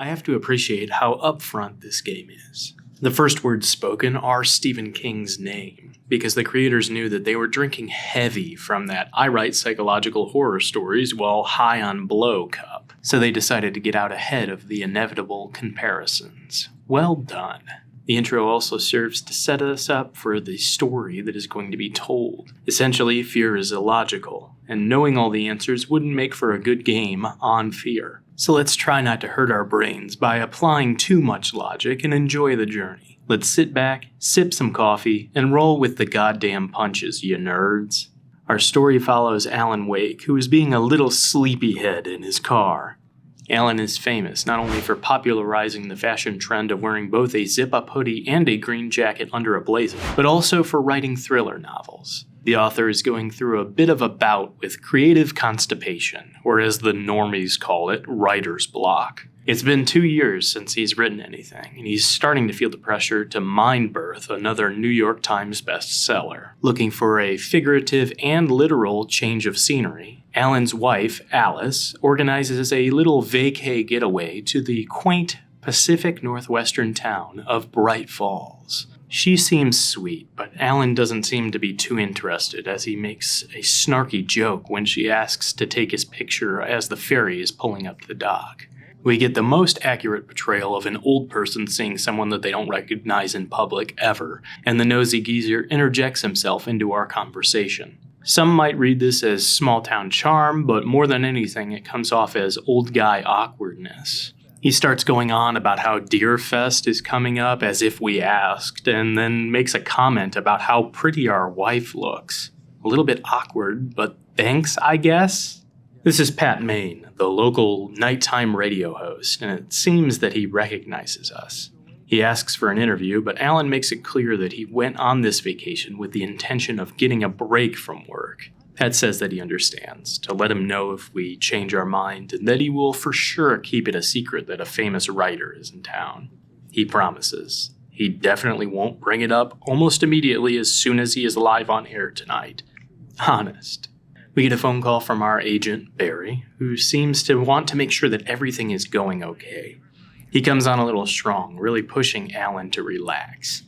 I have to appreciate how upfront this game is. The first words spoken are Stephen King's name, because the creators knew that they were drinking heavy from that I write psychological horror stories while high on blow cup, so they decided to get out ahead of the inevitable comparisons. Well done. The intro also serves to set us up for the story that is going to be told. Essentially, fear is illogical, and knowing all the answers wouldn't make for a good game on fear. So let's try not to hurt our brains by applying too much logic and enjoy the journey. Let's sit back, sip some coffee, and roll with the goddamn punches, you nerds. Our story follows Alan Wake, who is being a little sleepyhead in his car. Alan is famous not only for popularizing the fashion trend of wearing both a zip-up hoodie and a green jacket under a blazer, but also for writing thriller novels. The author is going through a bit of a bout with creative constipation, or as the normies call it, writer's block. It's been 2 years since he's written anything, and he's starting to feel the pressure to mind birth another New York Times bestseller. Looking for a figurative and literal change of scenery, Alan's wife, Alice, organizes a little vacay getaway to the quaint Pacific Northwestern town of Bright Falls. She seems sweet, but Alan doesn't seem to be too interested as he makes a snarky joke when she asks to take his picture as the ferry is pulling up to the dock. We get the most accurate portrayal of an old person seeing someone that they don't recognize in public ever, and the nosy geezer interjects himself into our conversation. Some might read this as small-town charm, but more than anything, it comes off as old guy awkwardness. He starts going on about how Deer Fest is coming up as if we asked, and then makes a comment about how pretty our wife looks. A little bit awkward, but thanks, I guess? This is Pat Main, the local nighttime radio host, and it seems that he recognizes us. He asks for an interview, but Alan makes it clear that he went on this vacation with the intention of getting a break from work. Pat says that he understands, to let him know if we change our mind, and that he will for sure keep it a secret that a famous writer is in town. He promises. He definitely won't bring it up almost immediately as soon as he is live on air tonight. Honest. We get a phone call from our agent, Barry, who seems to want to make sure that everything is going okay. He comes on a little strong, really pushing Alan to relax.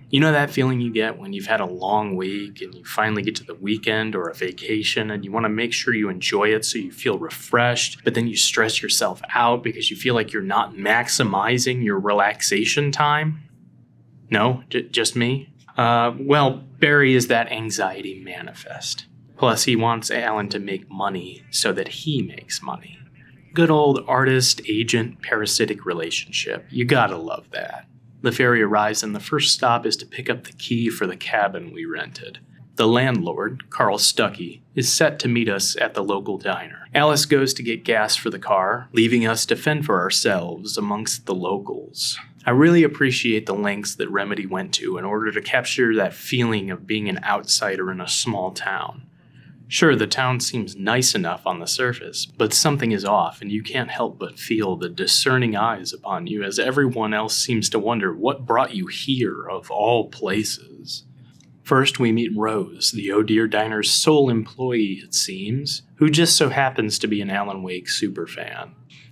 You know that feeling you get when you've had a long week and you finally get to the weekend or a vacation and you want to make sure you enjoy it so you feel refreshed, but then you stress yourself out because you feel like you're not maximizing your relaxation time? No? Just me? Well, Barry is that anxiety manifest. Plus, he wants Alan to make money so that he makes money. Good old artist-agent parasitic relationship. You gotta love that. The ferry arrives and the first stop is to pick up the key for the cabin we rented. The landlord, Carl Stuckey, is set to meet us at the local diner. Alice goes to get gas for the car, leaving us to fend for ourselves amongst the locals. I really appreciate the lengths that Remedy went to in order to capture that feeling of being an outsider in a small town. Sure, the town seems nice enough on the surface, but something is off and you can't help but feel the discerning eyes upon you as everyone else seems to wonder what brought you here of all places. First, we meet Rose, the Oh Dear Diner's sole employee, it seems, who just so happens to be an Alan Wake superfan.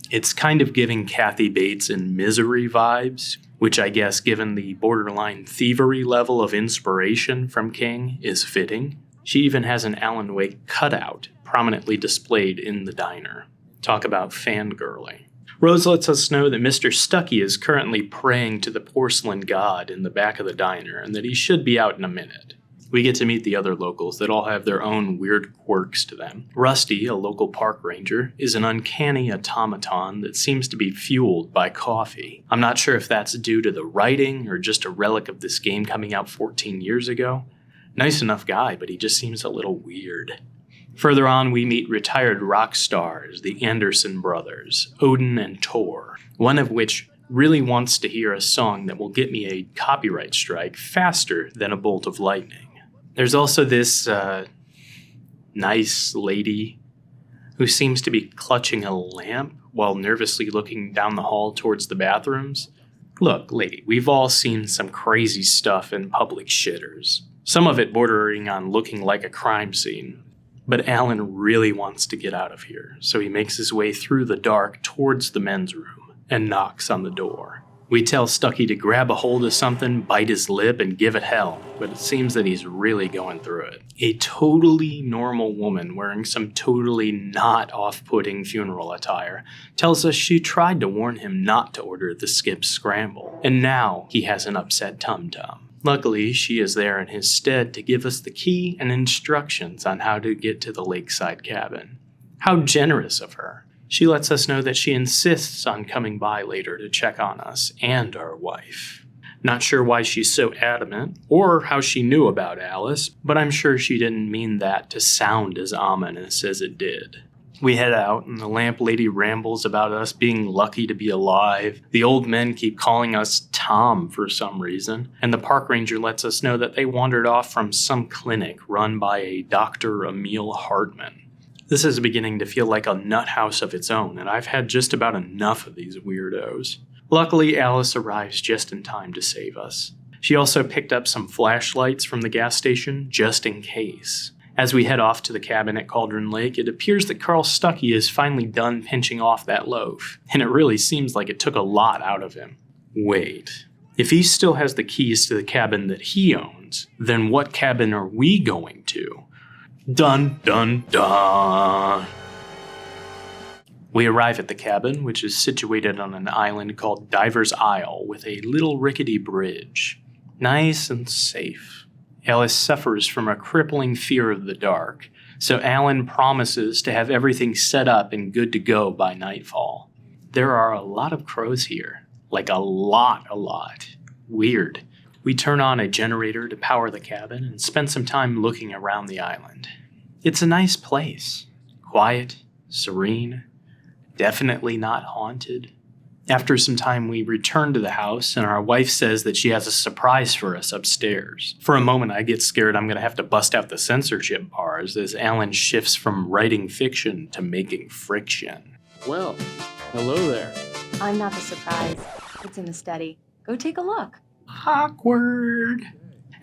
It's kind of giving Kathy Bates in Misery vibes, which I guess given the borderline thievery level of inspiration from King is fitting. She even has an Alan Wake cutout prominently displayed in the diner. Talk about fangirling. Rose lets us know that Mr. Stuckey is currently praying to the porcelain god in the back of the diner and that he should be out in a minute. We get to meet the other locals that all have their own weird quirks to them. Rusty, a local park ranger, is an uncanny automaton that seems to be fueled by coffee. I'm not sure if that's due to the writing or just a relic of this game coming out 14 years ago. Nice enough guy, but he just seems a little weird. Further on, we meet retired rock stars, the Anderson brothers, Odin and Tor, one of which really wants to hear a song that will get me a copyright strike faster than a bolt of lightning. There's also this nice lady who seems to be clutching a lamp while nervously looking down the hall towards the bathrooms. Look, lady, we've all seen some crazy stuff in public shitters. Some of it bordering on looking like a crime scene. But Alan really wants to get out of here, so he makes his way through the dark towards the men's room. and knocks on the door. We tell Stucky to grab a hold of something, bite his lip, and give it hell, but it seems that he's really going through it. A totally normal woman wearing some totally not off-putting funeral attire tells us she tried to warn him not to order the skip scramble, and now he has an upset tum-tum. Luckily, she is there in his stead to give us the key and instructions on how to get to the lakeside cabin. How generous of her. She lets us know that she insists on coming by later to check on us and our wife. Not sure why she's so adamant, or how she knew about Alice, but I'm sure she didn't mean that to sound as ominous as it did. We head out, and the lamp lady rambles about us being lucky to be alive. The old men keep calling us Tom for some reason, and the park ranger lets us know that they wandered off from some clinic run by a Dr. Emil Hartman. This is beginning to feel like a nut house of its own, and I've had just about enough of these weirdos. Luckily, Alice arrives just in time to save us. She also picked up some flashlights from the gas station, just in case. As we head off to the cabin at Cauldron Lake, it appears that Carl Stucky is finally done pinching off that loaf, and it really seems like it took a lot out of him. Wait, if he still has the keys to the cabin that he owns, then what cabin are we going to? Dun, dun, dun. We arrive at the cabin, which is situated on an island called Diver's Isle with a little rickety bridge. Nice and safe. Alice suffers from a crippling fear of the dark, so Alan promises to have everything set up and good to go by nightfall. There are a lot of crows here. Like a lot. Weird. We turn on a generator to power the cabin and spend some time looking around the island. It's a nice place. Quiet, serene, definitely not haunted. After some time, we return to the house, and our wife says that she has a surprise for us upstairs. For a moment, I get scared I'm going to have to bust out the censorship bars as Alan shifts from writing fiction to making friction. Well, hello there. I'm not the surprise. It's in the study. Go take a look. Awkward.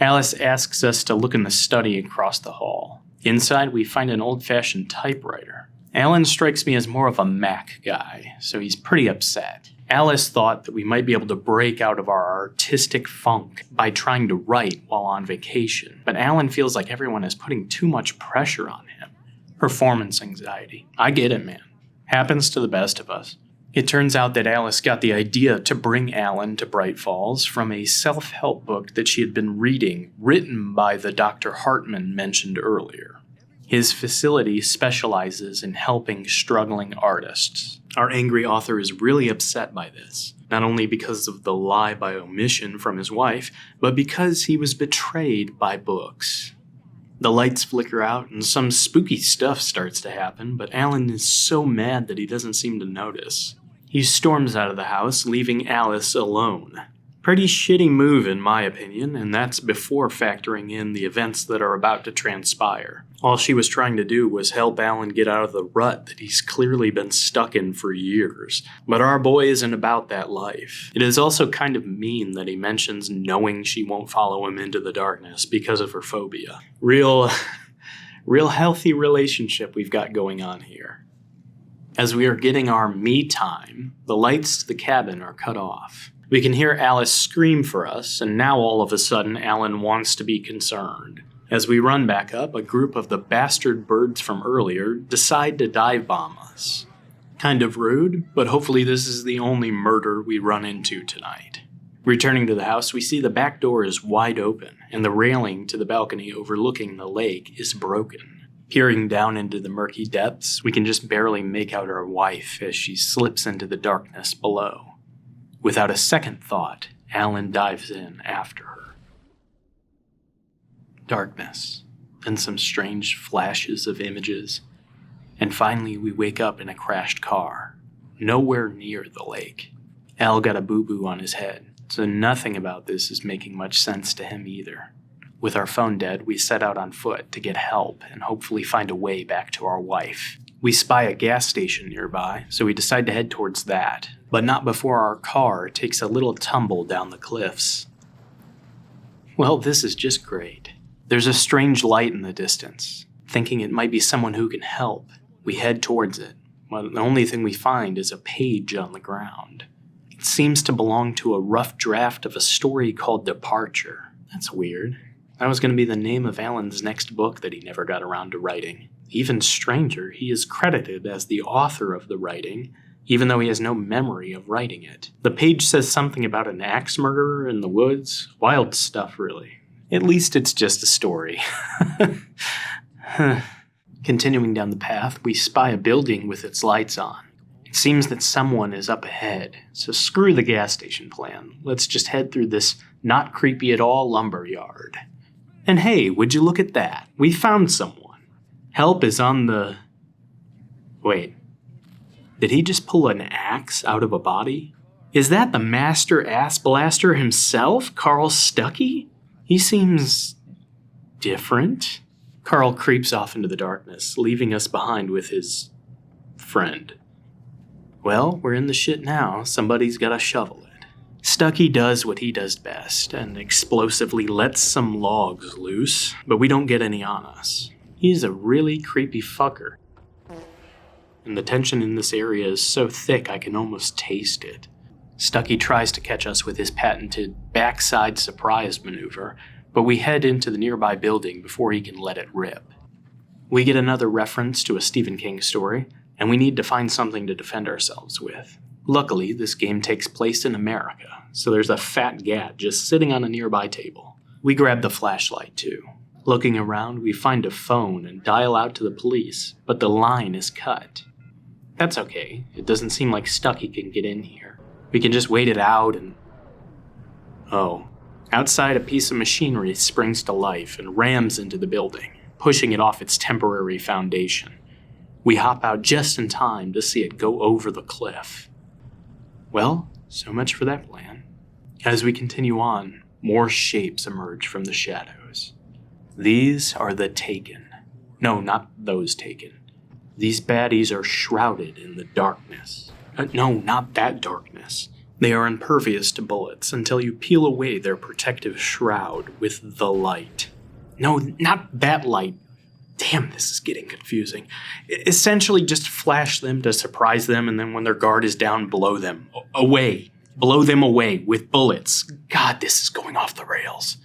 Alice asks us to look in the study across the hall. Inside, we find an old-fashioned typewriter. Alan strikes me as more of a Mac guy, so he's pretty upset. Alice thought that we might be able to break out of our artistic funk by trying to write while on vacation, but Alan feels like everyone is putting too much pressure on him. Performance anxiety. I get it, man. Happens to the best of us. It turns out that Alice got the idea to bring Alan to Bright Falls from a self-help book that she had been reading, written by the Dr. Hartman mentioned earlier. His facility specializes in helping struggling artists. Our angry author is really upset by this, not only because of the lie by omission from his wife, but because he was betrayed by books. The lights flicker out and some spooky stuff starts to happen, but Alan is so mad that he doesn't seem to notice. He storms out of the house, leaving Alice alone. Pretty shitty move in my opinion, and that's before factoring in the events that are about to transpire. All she was trying to do was help Alan get out of the rut that he's clearly been stuck in for years. But our boy isn't about that life. It is also kind of mean that he mentions knowing she won't follow him into the darkness because of her phobia. Real healthy relationship we've got going on here. As we are getting our me time, the lights to the cabin are cut off. We can hear Alice scream for us, and now all of a sudden Alan wants to be concerned. As we run back up, a group of the bastard birds from earlier decide to dive bomb us. Kind of rude, but hopefully this is the only murder we run into tonight. Returning to the house, we see the back door is wide open, and the railing to the balcony overlooking the lake is broken. Peering down into the murky depths, we can just barely make out our wife as she slips into the darkness below. Without a second thought, Alan dives in after her. Darkness, and some strange flashes of images, and finally we wake up in a crashed car, nowhere near the lake. Al got a boo-boo on his head, so nothing about this is making much sense to him either. With our phone dead, we set out on foot to get help and hopefully find a way back to our wife. We spy a gas station nearby, so we decide to head towards that, but not before our car takes a little tumble down the cliffs. Well, this is just great. There's a strange light in the distance. Thinking it might be someone who can help, we head towards it, but the only thing we find is a page on the ground. It seems to belong to a rough draft of a story called Departure. That's weird. That was going to be the name of Alan's next book that he never got around to writing. Even stranger, he is credited as the author of the writing, even though he has no memory of writing it. The page says something about an axe murderer in the woods. Wild stuff, really. At least it's just a story. Continuing down the path, we spy a building with its lights on. It seems that someone is up ahead, so screw the gas station plan. Let's just head through this not creepy at all lumber yard. And hey, would you look at that? We found someone. Help is on the... Wait. Did he just pull an axe out of a body? Is that the master ass blaster himself, Carl Stuckey? He seems... different. Carl creeps off into the darkness, leaving us behind with his... friend. Well, we're in the shit now. Somebody's gotta shovel it. Stuckey does what he does best, and explosively lets some logs loose, but we don't get any on us. He's a really creepy fucker. And the tension in this area is so thick I can almost taste it. Stuckey tries to catch us with his patented backside surprise maneuver, but we head into the nearby building before he can let it rip. We get another reference to a Stephen King story, and we need to find something to defend ourselves with. Luckily, this game takes place in America, so there's a fat gat just sitting on a nearby table. We grab the flashlight too. Looking around, we find a phone and dial out to the police, but the line is cut. That's okay, it doesn't seem like Stuckey can get in here. We can just wait it out and... Oh. Outside, a piece of machinery springs to life and rams into the building, pushing it off its temporary foundation. We hop out just in time to see it go over the cliff. Well, so much for that plan. As we continue on, more shapes emerge from the shadows. These are the Taken. No, not those Taken. These baddies are shrouded in the darkness. No, not that darkness. They are impervious to bullets until you peel away their protective shroud with the light. No, not that light. Damn, this is getting confusing. Essentially, just flash them to surprise them, and then when their guard is down, blow them away. Blow them away with bullets. God, this is going off the rails.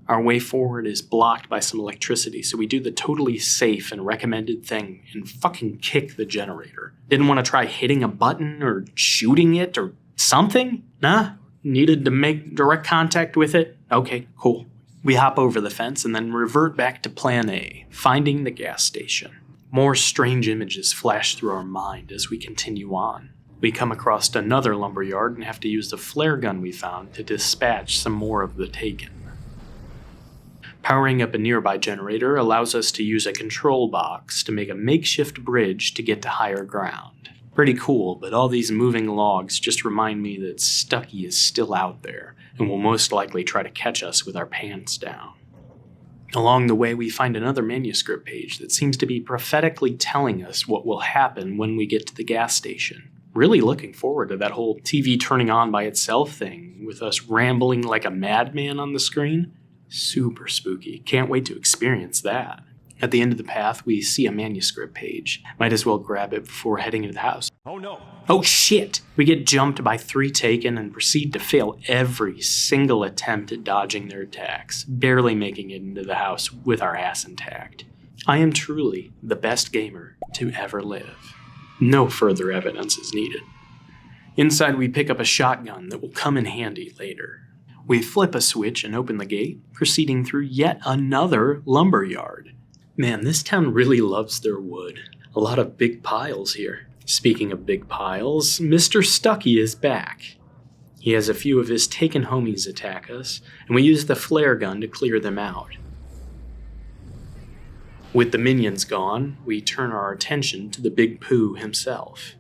Our way forward is blocked by some electricity, so we do the totally safe and recommended thing and fucking kick the generator. Didn't want to try hitting a button or shooting it or something? Nah? Needed to make direct contact with it? Okay, cool. We hop over the fence and then revert back to plan A, finding the gas station. More strange images flash through our mind as we continue on. We come across another lumberyard and have to use the flare gun we found to dispatch some more of the Taken. Powering up a nearby generator allows us to use a control box to make a makeshift bridge to get to higher ground. Pretty cool, but all these moving logs just remind me that Stuckey is still out there and will most likely try to catch us with our pants down. Along the way, we find another manuscript page that seems to be prophetically telling us what will happen when we get to the gas station. Really looking forward to that whole TV turning on by itself thing, with us rambling like a madman on the screen. Super spooky. Can't wait to experience that. At the end of the path, we see a manuscript page. Might as well grab it before heading to the house. Oh no! Oh shit! We get jumped by 3 Taken and proceed to fail every single attempt at dodging their attacks, barely making it into the house with our ass intact. I am truly the best gamer to ever live. No further evidence is needed. Inside, we pick up a shotgun that will come in handy later. We flip a switch and open the gate, proceeding through yet another lumberyard. Man, this town really loves their wood. A lot of big piles here. Speaking of big piles, Mr. Stuckey is back. He has a few of his Taken homies attack us, and we use the flare gun to clear them out. With the minions gone, we turn our attention to the big poo himself.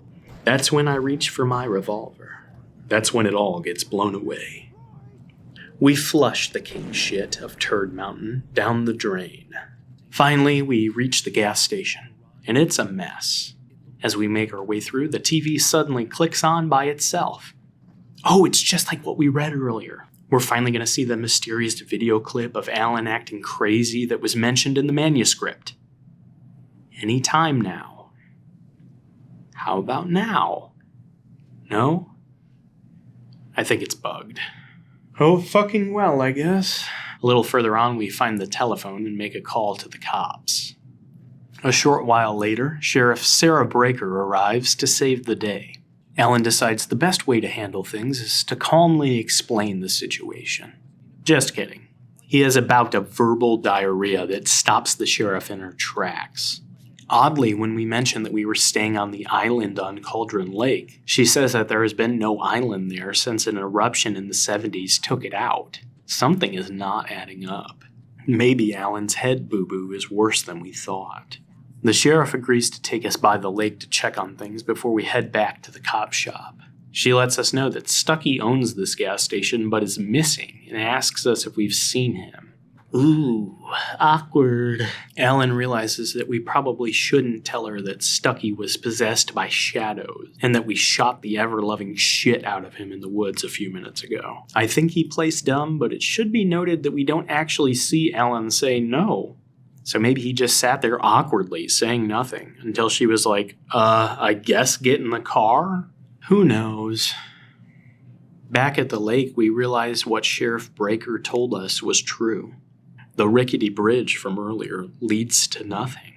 That's when I reach for my revolver. That's when it all gets blown away. We flush the king shit of Turd Mountain down the drain. Finally, we reach the gas station, and it's a mess. As we make our way through, the TV suddenly clicks on by itself. Oh, it's just like what we read earlier. We're finally going to see the mysterious video clip of Alan acting crazy that was mentioned in the manuscript. Any time now. How about now? No? I think it's bugged. Oh, fucking well, I guess. A little further on, we find the telephone and make a call to the cops. A short while later, Sheriff Sarah Breaker arrives to save the day. Alan decides the best way to handle things is to calmly explain the situation. Just kidding. He has a bout of verbal diarrhea that stops the sheriff in her tracks. Oddly, when we mention that we were staying on the island on Cauldron Lake, she says that there has been no island there since an eruption in the 70s took it out. Something is not adding up. Maybe Alan's head boo-boo is worse than we thought. The sheriff agrees to take us by the lake to check on things before we head back to the cop shop. She lets us know that Stucky owns this gas station but is missing and asks us if we've seen him. Ooh, awkward. Alan realizes that we probably shouldn't tell her that Stucky was possessed by shadows and that we shot the ever-loving shit out of him in the woods a few minutes ago. I think he plays dumb, but it should be noted that we don't actually see Alan say no. So maybe he just sat there awkwardly, saying nothing, until she was like, I guess get in the car? Who knows? Back at the lake, we realized what Sheriff Breaker told us was true. The rickety bridge from earlier leads to nothing.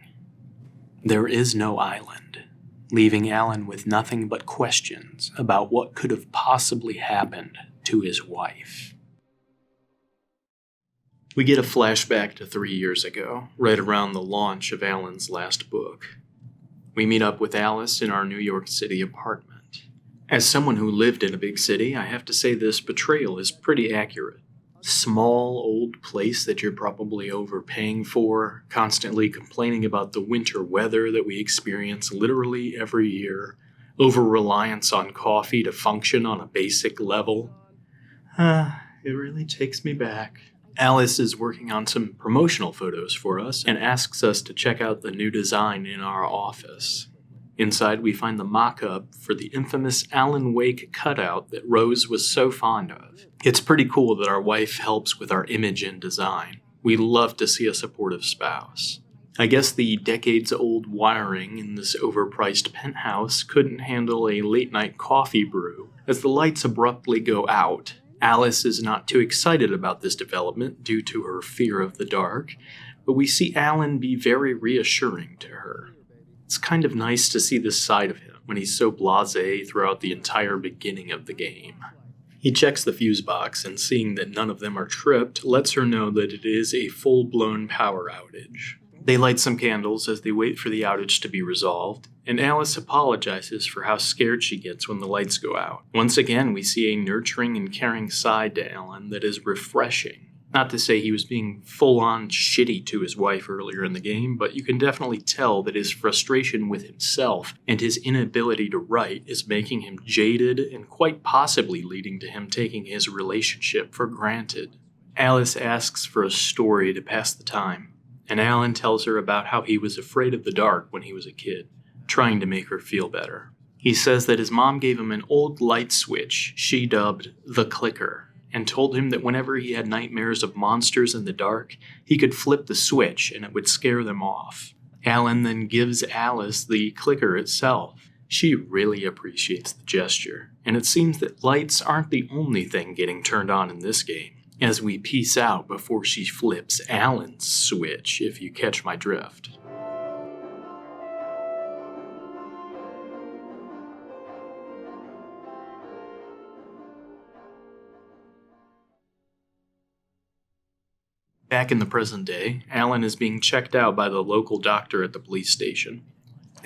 There is no island, leaving Alan with nothing but questions about what could have possibly happened to his wife. We get a flashback to 3 years ago, right around the launch of Alan's last book. We meet up with Alice in our New York City apartment. As someone who lived in a big city, I have to say this portrayal is pretty accurate. Small, old place that you're probably overpaying for, constantly complaining about the winter weather that we experience literally every year, over-reliance on coffee to function on a basic level. It really takes me back. Alice is working on some promotional photos for us and asks us to check out the new design in our office. Inside, we find the mock-up for the infamous Alan Wake cutout that Rose was so fond of. It's pretty cool that our wife helps with our image and design. We love to see a supportive spouse. I guess the decades-old wiring in this overpriced penthouse couldn't handle a late-night coffee brew. As the lights abruptly go out, Alice is not too excited about this development due to her fear of the dark, but we see Alan be very reassuring to her. It's kind of nice to see this side of him when he's so blasé throughout the entire beginning of the game. He checks the fuse box and seeing that none of them are tripped lets her know that it is a full-blown power outage. They light some candles as they wait for the outage to be resolved, and Alice apologizes for how scared she gets when the lights go out. Once again, we see a nurturing and caring side to Alan that is refreshing. Not to say he was being full-on shitty to his wife earlier in the game, but you can definitely tell that his frustration with himself and his inability to write is making him jaded and quite possibly leading to him taking his relationship for granted. Alice asks for a story to pass the time, and Alan tells her about how he was afraid of the dark when he was a kid, trying to make her feel better. He says that his mom gave him an old light switch she dubbed the clicker, and told him that whenever he had nightmares of monsters in the dark, he could flip the switch and it would scare them off. Alan then gives Alice the clicker itself. She really appreciates the gesture, and it seems that lights aren't the only thing getting turned on in this game, as we peace out before she flips Alan's switch, if you catch my drift. Back in the present day, Alan is being checked out by the local doctor at the police station.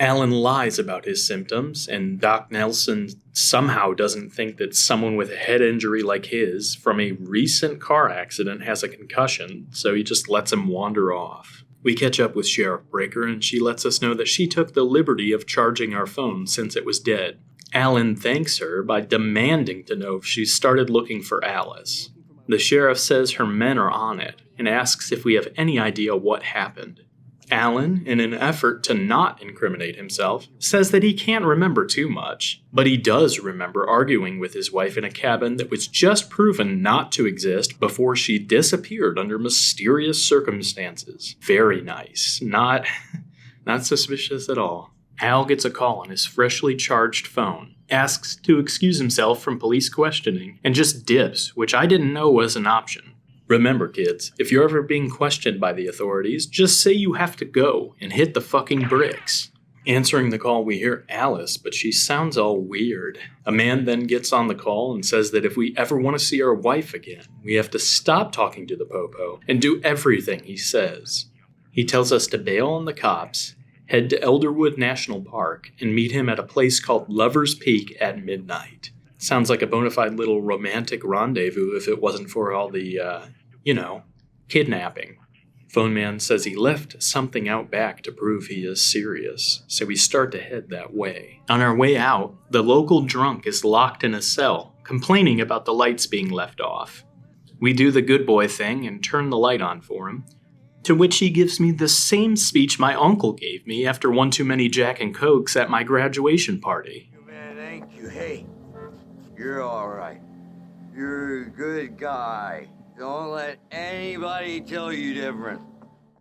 Alan lies about his symptoms, and Doc Nelson somehow doesn't think that someone with a head injury like his from a recent car accident has a concussion, so he just lets him wander off. We catch up with Sheriff Breaker, and she lets us know that she took the liberty of charging our phone since it was dead. Alan thanks her by demanding to know if she started looking for Alice. The sheriff says her men are on it, and asks if we have any idea what happened. Alan, in an effort to not incriminate himself, says that he can't remember too much, but he does remember arguing with his wife in a cabin that was just proven not to exist before she disappeared under mysterious circumstances. Very nice. Not suspicious at all. Al gets a call on his freshly charged phone, asks to excuse himself from police questioning, and just dips, which I didn't know was an option. Remember, kids, if you're ever being questioned by the authorities, just say you have to go and hit the fucking bricks. Answering the call, we hear Alice, but she sounds all weird. A man then gets on the call and says that if we ever want to see our wife again, we have to stop talking to the popo and do everything he says. He tells us to bail on the cops, head to Elderwood National Park, and meet him at a place called Lover's Peak at midnight. Sounds like a bona fide little romantic rendezvous if it wasn't for all the, kidnapping. Phone man says he left something out back to prove he is serious, so we start to head that way. On our way out, the local drunk is locked in a cell, complaining about the lights being left off. We do the good boy thing and turn the light on for him, to which he gives me the same speech my uncle gave me after one too many Jack and Cokes at my graduation party. Man, thank you. Hey, you're all right. You're a good guy. Don't let anybody tell you different.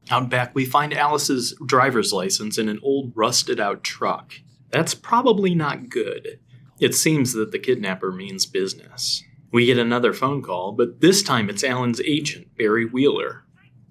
Out back, we find Alice's driver's license in an old rusted-out truck. That's probably not good. It seems that the kidnapper means business. We get another phone call, but this time it's Alan's agent, Barry Wheeler.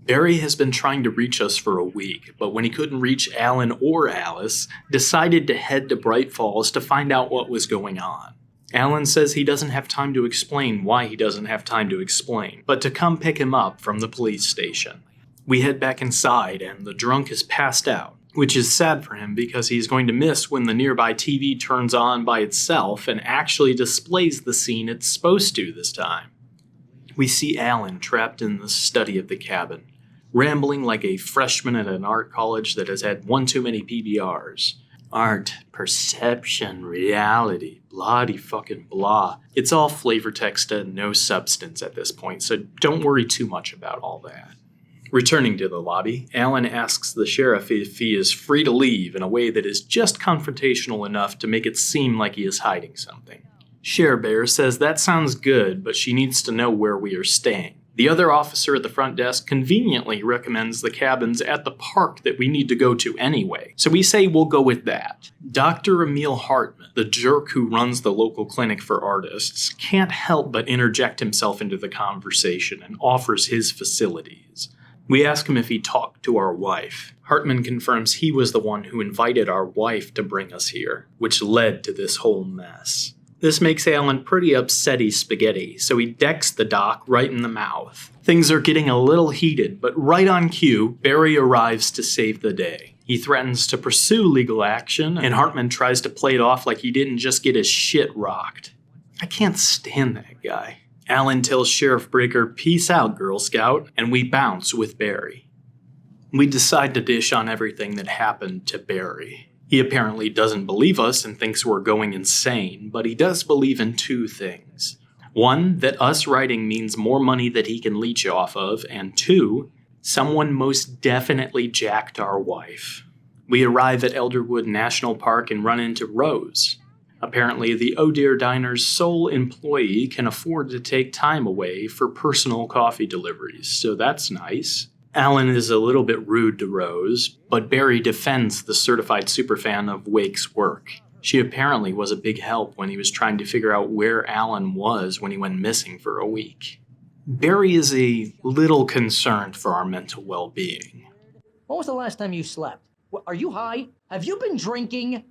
Barry has been trying to reach us for a week, but when he couldn't reach Alan or Alice, decided to head to Bright Falls to find out what was going on. Alan says he doesn't have time to explain why he doesn't have time to explain, but to come pick him up from the police station. We head back inside, and the drunk is passed out, which is sad for him because he's going to miss when the nearby TV turns on by itself and actually displays the scene it's supposed to this time. We see Alan trapped in the study of the cabin, rambling like a freshman at an art college that has had one too many PBRs. Art, perception, reality, blah-de-fucking-blah. It's all flavor text and no substance at this point, so don't worry too much about all that. Returning to the lobby, Alan asks the sheriff if he is free to leave in a way that is just confrontational enough to make it seem like he is hiding something. Bear says that sounds good, but she needs to know where we are staying. The other officer at the front desk conveniently recommends the cabins at the park that we need to go to anyway, so we say we'll go with that. Dr. Emil Hartman, the jerk who runs the local clinic for artists, can't help but interject himself into the conversation and offers his facilities. We ask him if he talked to our wife. Hartman confirms he was the one who invited our wife to bring us here, which led to this whole mess. This makes Alan pretty upsetty spaghetti, so he decks the doc right in the mouth. Things are getting a little heated, but right on cue, Barry arrives to save the day. He threatens to pursue legal action, and Hartman tries to play it off like he didn't just get his shit rocked. I can't stand that guy. Alan tells Sheriff Breaker, "Peace out, Girl Scout," and we bounce with Barry. We decide to dish on everything that happened to Barry. He apparently doesn't believe us and thinks we're going insane, but he does believe in two things. One, that us writing means more money that he can leech off of, and two, someone most definitely jacked our wife. We arrive at Elderwood National Park and run into Rose. Apparently, the Oh Dear Diner's sole employee can afford to take time away for personal coffee deliveries, so that's nice. Alan is a little bit rude to Rose, but Barry defends the certified superfan of Wake's work. She apparently was a big help when he was trying to figure out where Alan was when he went missing for a week. Barry is a little concerned for our mental well-being. When was the last time you slept? Are you high? Have you been drinking?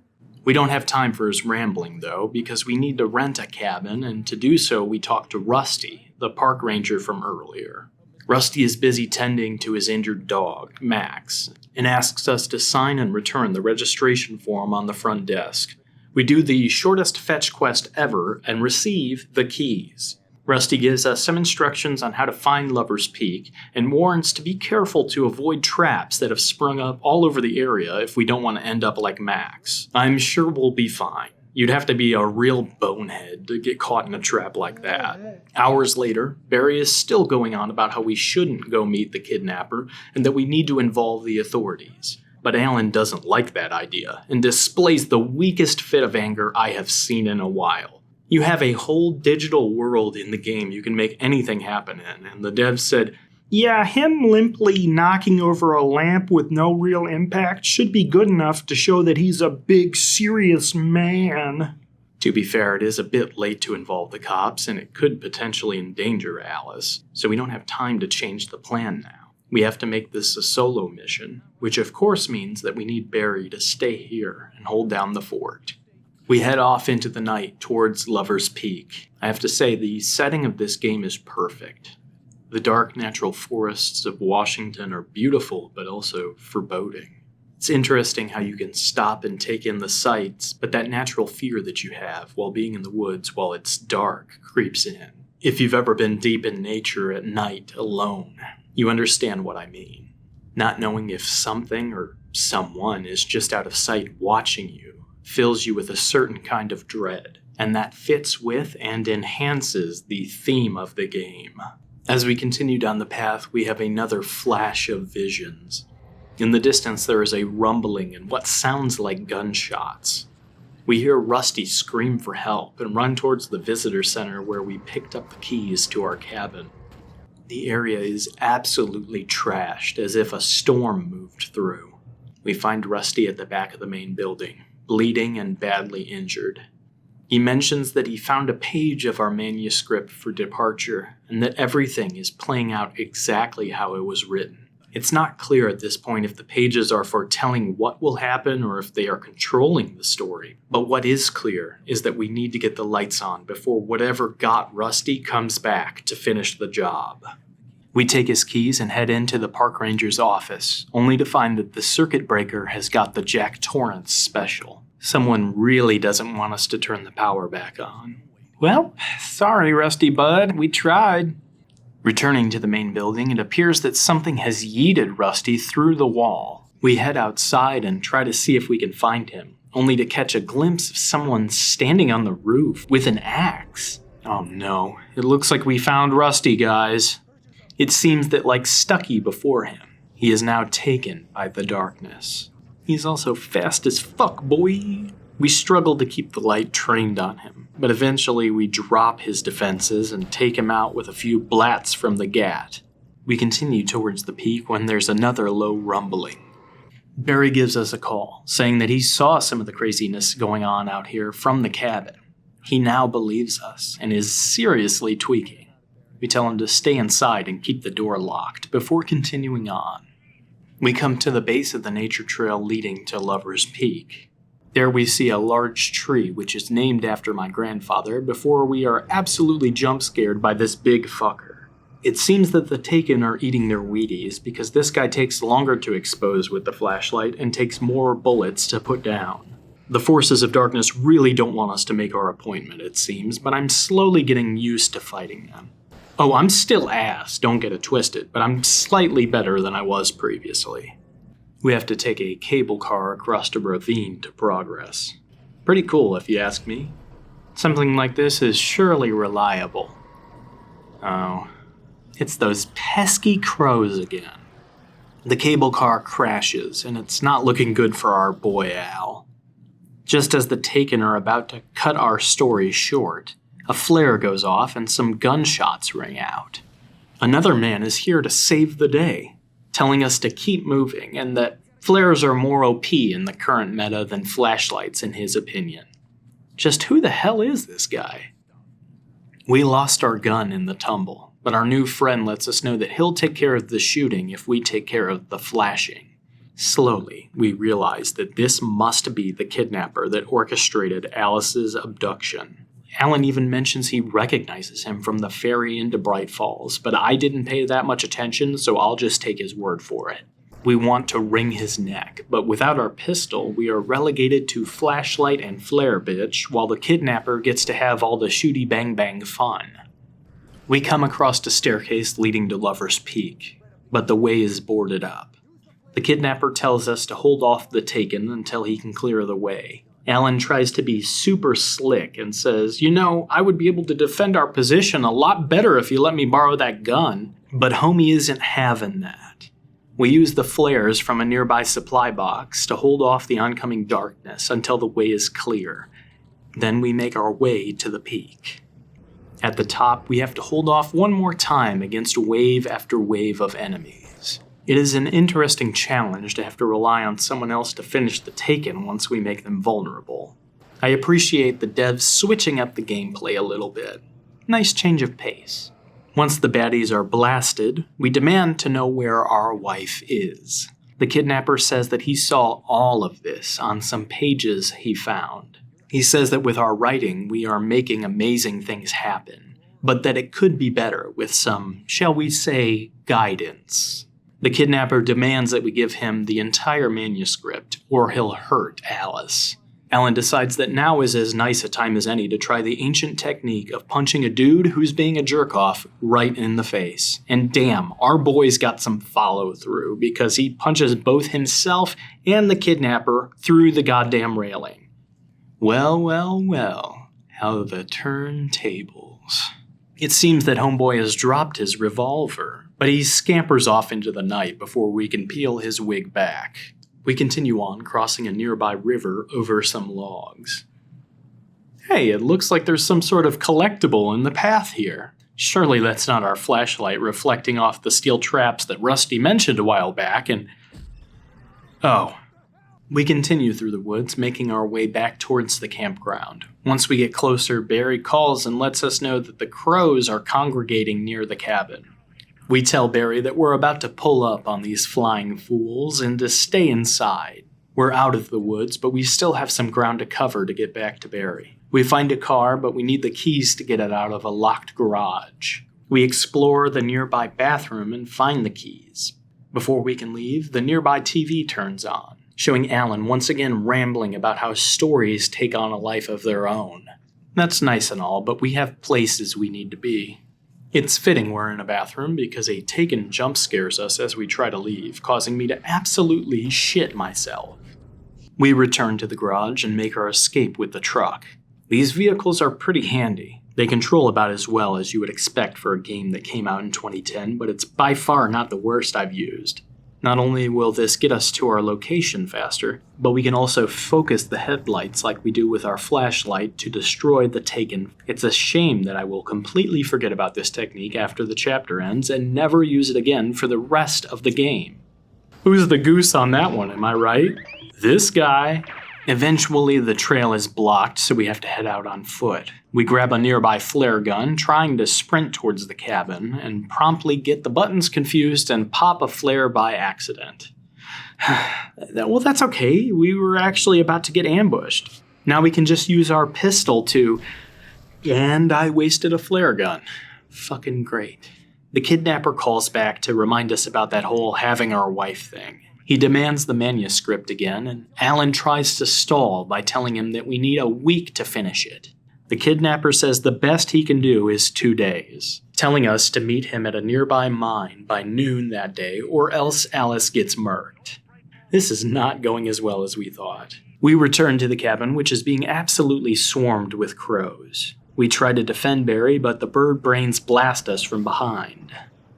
We don't have time for his rambling, though, because we need to rent a cabin, and to do so we talk to Rusty, the park ranger from earlier. Rusty is busy tending to his injured dog, Max, and asks us to sign and return the registration form on the front desk. We do the shortest fetch quest ever and receive the keys. Rusty gives us some instructions on how to find Lover's Peak and warns to be careful to avoid traps that have sprung up all over the area if we don't want to end up like Max. I'm sure we'll be fine. You'd have to be a real bonehead to get caught in a trap like that. Hours later, Barry is still going on about how we shouldn't go meet the kidnapper and that we need to involve the authorities. But Alan doesn't like that idea and displays the weakest fit of anger I have seen in a while. You have a whole digital world in the game you can make anything happen in, and the devs said, Yeah, him limply knocking over a lamp with no real impact should be good enough to show that he's a big, serious man. To be fair, it is a bit late to involve the cops, and it could potentially endanger Alice, so we don't have time to change the plan now. We have to make this a solo mission, which of course means that we need Barry to stay here and hold down the fort. We head off into the night towards Lover's Peak. I have to say, the setting of this game is perfect. The dark natural forests of Washington are beautiful, but also foreboding. It's interesting how you can stop and take in the sights, but that natural fear that you have while being in the woods while it's dark creeps in. If you've ever been deep in nature at night alone, you understand what I mean. Not knowing if something or someone is just out of sight watching you fills you with a certain kind of dread, and that fits with and enhances the theme of the game. As we continue down the path, we have another flash of visions. In the distance, there is a rumbling and what sounds like gunshots. We hear Rusty scream for help and run towards the visitor center where we picked up the keys to our cabin. The area is absolutely trashed, as if a storm moved through. We find Rusty at the back of the main building, bleeding and badly injured. He mentions that he found a page of our manuscript for departure, and that everything is playing out exactly how it was written. It's not clear at this point if the pages are foretelling what will happen or if they are controlling the story. But what is clear is that we need to get the lights on before whatever got Rusty comes back to finish the job. We take his keys and head into the park ranger's office, only to find that the circuit breaker has got the Jack Torrance special. Someone really doesn't want us to turn the power back on. Well, sorry, Rusty Bud, we tried. Returning to the main building, it appears that something has yeeted Rusty through the wall. We head outside and try to see if we can find him, only to catch a glimpse of someone standing on the roof with an axe. Oh no, it looks like we found Rusty, guys. It seems that, like Stucky before him, he is now taken by the darkness. He's also fast as fuck, boy. We struggle to keep the light trained on him, but eventually we drop his defenses and take him out with a few blats from the gat. We continue towards the peak when there's another low rumbling. Barry gives us a call, saying that he saw some of the craziness going on out here from the cabin. He now believes us and is seriously tweaking. We tell him to stay inside and keep the door locked before continuing on. We come to the base of the nature trail leading to Lover's Peak. There we see a large tree which is named after my grandfather before we are absolutely jump scared by this big fucker. It seems that the Taken are eating their Wheaties because this guy takes longer to expose with the flashlight and takes more bullets to put down. The forces of darkness really don't want us to make our appointment, it seems, but I'm slowly getting used to fighting them. Oh, I'm still ass, don't get it twisted, but I'm slightly better than I was previously. We have to take a cable car across a ravine to progress. Pretty cool, if you ask me. Something like this is surely reliable. Oh, it's those pesky crows again. The cable car crashes, and it's not looking good for our boy Al. Just as the Taken are about to cut our story short, a flare goes off and some gunshots ring out. Another man is here to save the day, telling us to keep moving and that flares are more OP in the current meta than flashlights in his opinion. Just who the hell is this guy? We lost our gun in the tumble, but our new friend lets us know that he'll take care of the shooting if we take care of the flashing. Slowly, we realize that this must be the kidnapper that orchestrated Alice's abduction. Alan even mentions he recognizes him from the ferry into Bright Falls, but I didn't pay that much attention, so I'll just take his word for it. We want to wring his neck, but without our pistol, we are relegated to flashlight and flare bitch, while the kidnapper gets to have all the shooty bang bang fun. We come across a staircase leading to Lover's Peak, but the way is boarded up. The kidnapper tells us to hold off the Taken until he can clear the way. Alan tries to be super slick and says, "You know, I would be able to defend our position a lot better if you let me borrow that gun." But homie isn't having that. We use the flares from a nearby supply box to hold off the oncoming darkness until the way is clear. Then we make our way to the peak. At the top, we have to hold off one more time against wave after wave of enemies. It is an interesting challenge to have to rely on someone else to finish the Taken once we make them vulnerable. I appreciate the devs switching up the gameplay a little bit. Nice change of pace. Once the baddies are blasted, we demand to know where our wife is. The kidnapper says that he saw all of this on some pages he found. He says that with our writing, we are making amazing things happen, but that it could be better with some, shall we say, guidance. The kidnapper demands that we give him the entire manuscript, or he'll hurt Alice. Alan decides that now is as nice a time as any to try the ancient technique of punching a dude who's being a jerk-off right in the face. And damn, our boy's got some follow-through, because he punches both himself and the kidnapper through the goddamn railing. Well, well, well, how the turntables. It seems that Homeboy has dropped his revolver, but he scampers off into the night before we can peel his wig back. We continue on, crossing a nearby river over some logs. Hey, it looks like there's some sort of collectible in the path here. Surely that's not our flashlight reflecting off the steel traps that Rusty mentioned a while back, and... Oh. We continue through the woods, making our way back towards the campground. Once we get closer, Barry calls and lets us know that the crows are congregating near the cabin. We tell Barry that we're about to pull up on these flying fools and to stay inside. We're out of the woods, but we still have some ground to cover to get back to Barry. We find a car, but we need the keys to get it out of a locked garage. We explore the nearby bathroom and find the keys. Before we can leave, the nearby TV turns on, showing Alan once again rambling about how stories take on a life of their own. That's nice and all, but we have places we need to be. It's fitting we're in a bathroom because a Taken jump scares us as we try to leave, causing me to absolutely shit myself. We return to the garage and make our escape with the truck. These vehicles are pretty handy. They control about as well as you would expect for a game that came out in 2010, but it's by far not the worst I've used. Not only will this get us to our location faster, but we can also focus the headlights like we do with our flashlight to destroy the Taken. It's a shame that I will completely forget about this technique after the chapter ends and never use it again for the rest of the game. Who's the goose on that one, am I right? This guy. Eventually, the trail is blocked, so we have to head out on foot. We grab a nearby flare gun, trying to sprint towards the cabin, and promptly get the buttons confused and pop a flare by accident. Well, that's okay. We were actually about to get ambushed. Now we can just use our pistol to... And I wasted a flare gun. Fucking great. The kidnapper calls back to remind us about that whole having our wife thing. He demands the manuscript again, and Alan tries to stall by telling him that we need a week to finish it. The kidnapper says the best he can do is 2 days, telling us to meet him at a nearby mine by noon that day, or else Alice gets murked. This is not going as well as we thought. We return to the cabin, which is being absolutely swarmed with crows. We try to defend Barry, but the bird brains blast us from behind.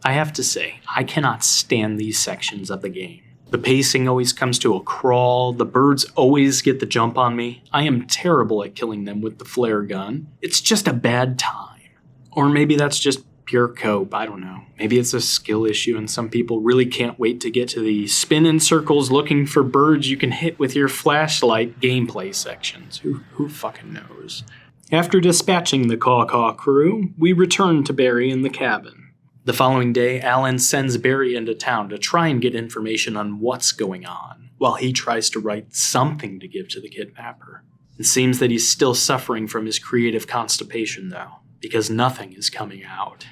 I have to say, I cannot stand these sections of the game. The pacing always comes to a crawl, the birds always get the jump on me. I am terrible at killing them with the flare gun. It's just a bad time. Or maybe that's just pure cope, I don't know. Maybe it's a skill issue and some people really can't wait to get to the spin in circles looking for birds you can hit with your flashlight gameplay sections. Who fucking knows? After dispatching the Caw-Caw crew, we return to Barry in the cabin. The following day, Alan sends Barry into town to try and get information on what's going on, while he tries to write something to give to the kidnapper. It seems that he's still suffering from his creative constipation, though, because nothing is coming out.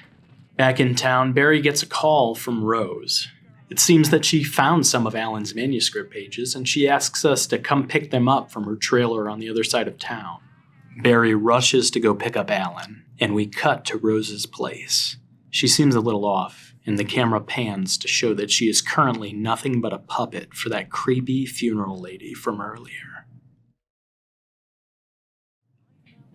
Back in town, Barry gets a call from Rose. It seems that she found some of Alan's manuscript pages, and she asks us to come pick them up from her trailer on the other side of town. Barry rushes to go pick up Alan, and we cut to Rose's place. She seems a little off, and the camera pans to show that she is currently nothing but a puppet for that creepy funeral lady from earlier.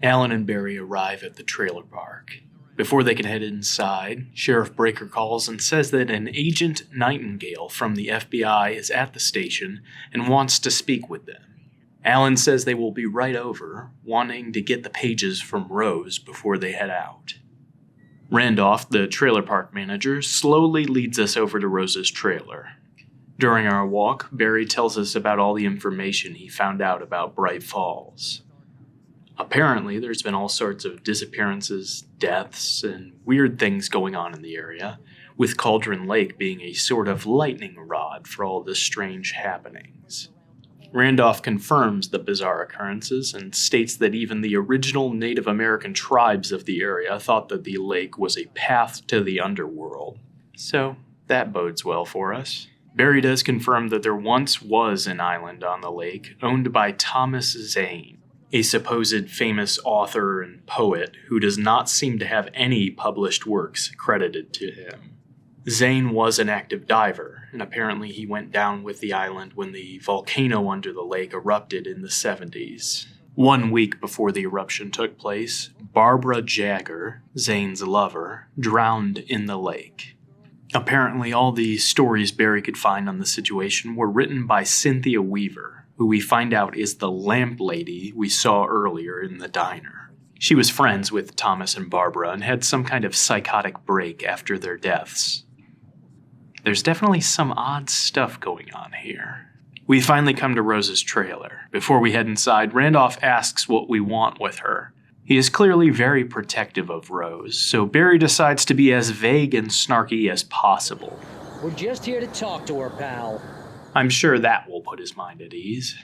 Alan and Barry arrive at the trailer park. Before they can head inside, Sheriff Breaker calls and says that an Agent Nightingale from the FBI is at the station and wants to speak with them. Alan says they will be right over, wanting to get the pages from Rose before they head out. Randolph, the trailer park manager, slowly leads us over to Rose's trailer. During our walk, Barry tells us about all the information he found out about Bright Falls. Apparently, there's been all sorts of disappearances, deaths, and weird things going on in the area, with Cauldron Lake being a sort of lightning rod for all the strange happenings. Randolph confirms the bizarre occurrences and states that even the original Native American tribes of the area thought that the lake was a path to the underworld. So, that bodes well for us. Barry does confirm that there once was an island on the lake owned by Thomas Zane, a supposed famous author and poet who does not seem to have any published works credited to him. Zane was an active diver, and apparently he went down with the island when the volcano under the lake erupted in the 70s. 1 week before the eruption took place, Barbara Jagger, Zane's lover, drowned in the lake. Apparently all the stories Barry could find on the situation were written by Cynthia Weaver, who we find out is the lamp lady we saw earlier in the diner. She was friends with Thomas and Barbara and had some kind of psychotic break after their deaths. There's definitely some odd stuff going on here. We finally come to Rose's trailer. Before we head inside, Randolph asks what we want with her. He is clearly very protective of Rose, so Barry decides to be as vague and snarky as possible. We're just here to talk to her, pal. I'm sure that will put his mind at ease.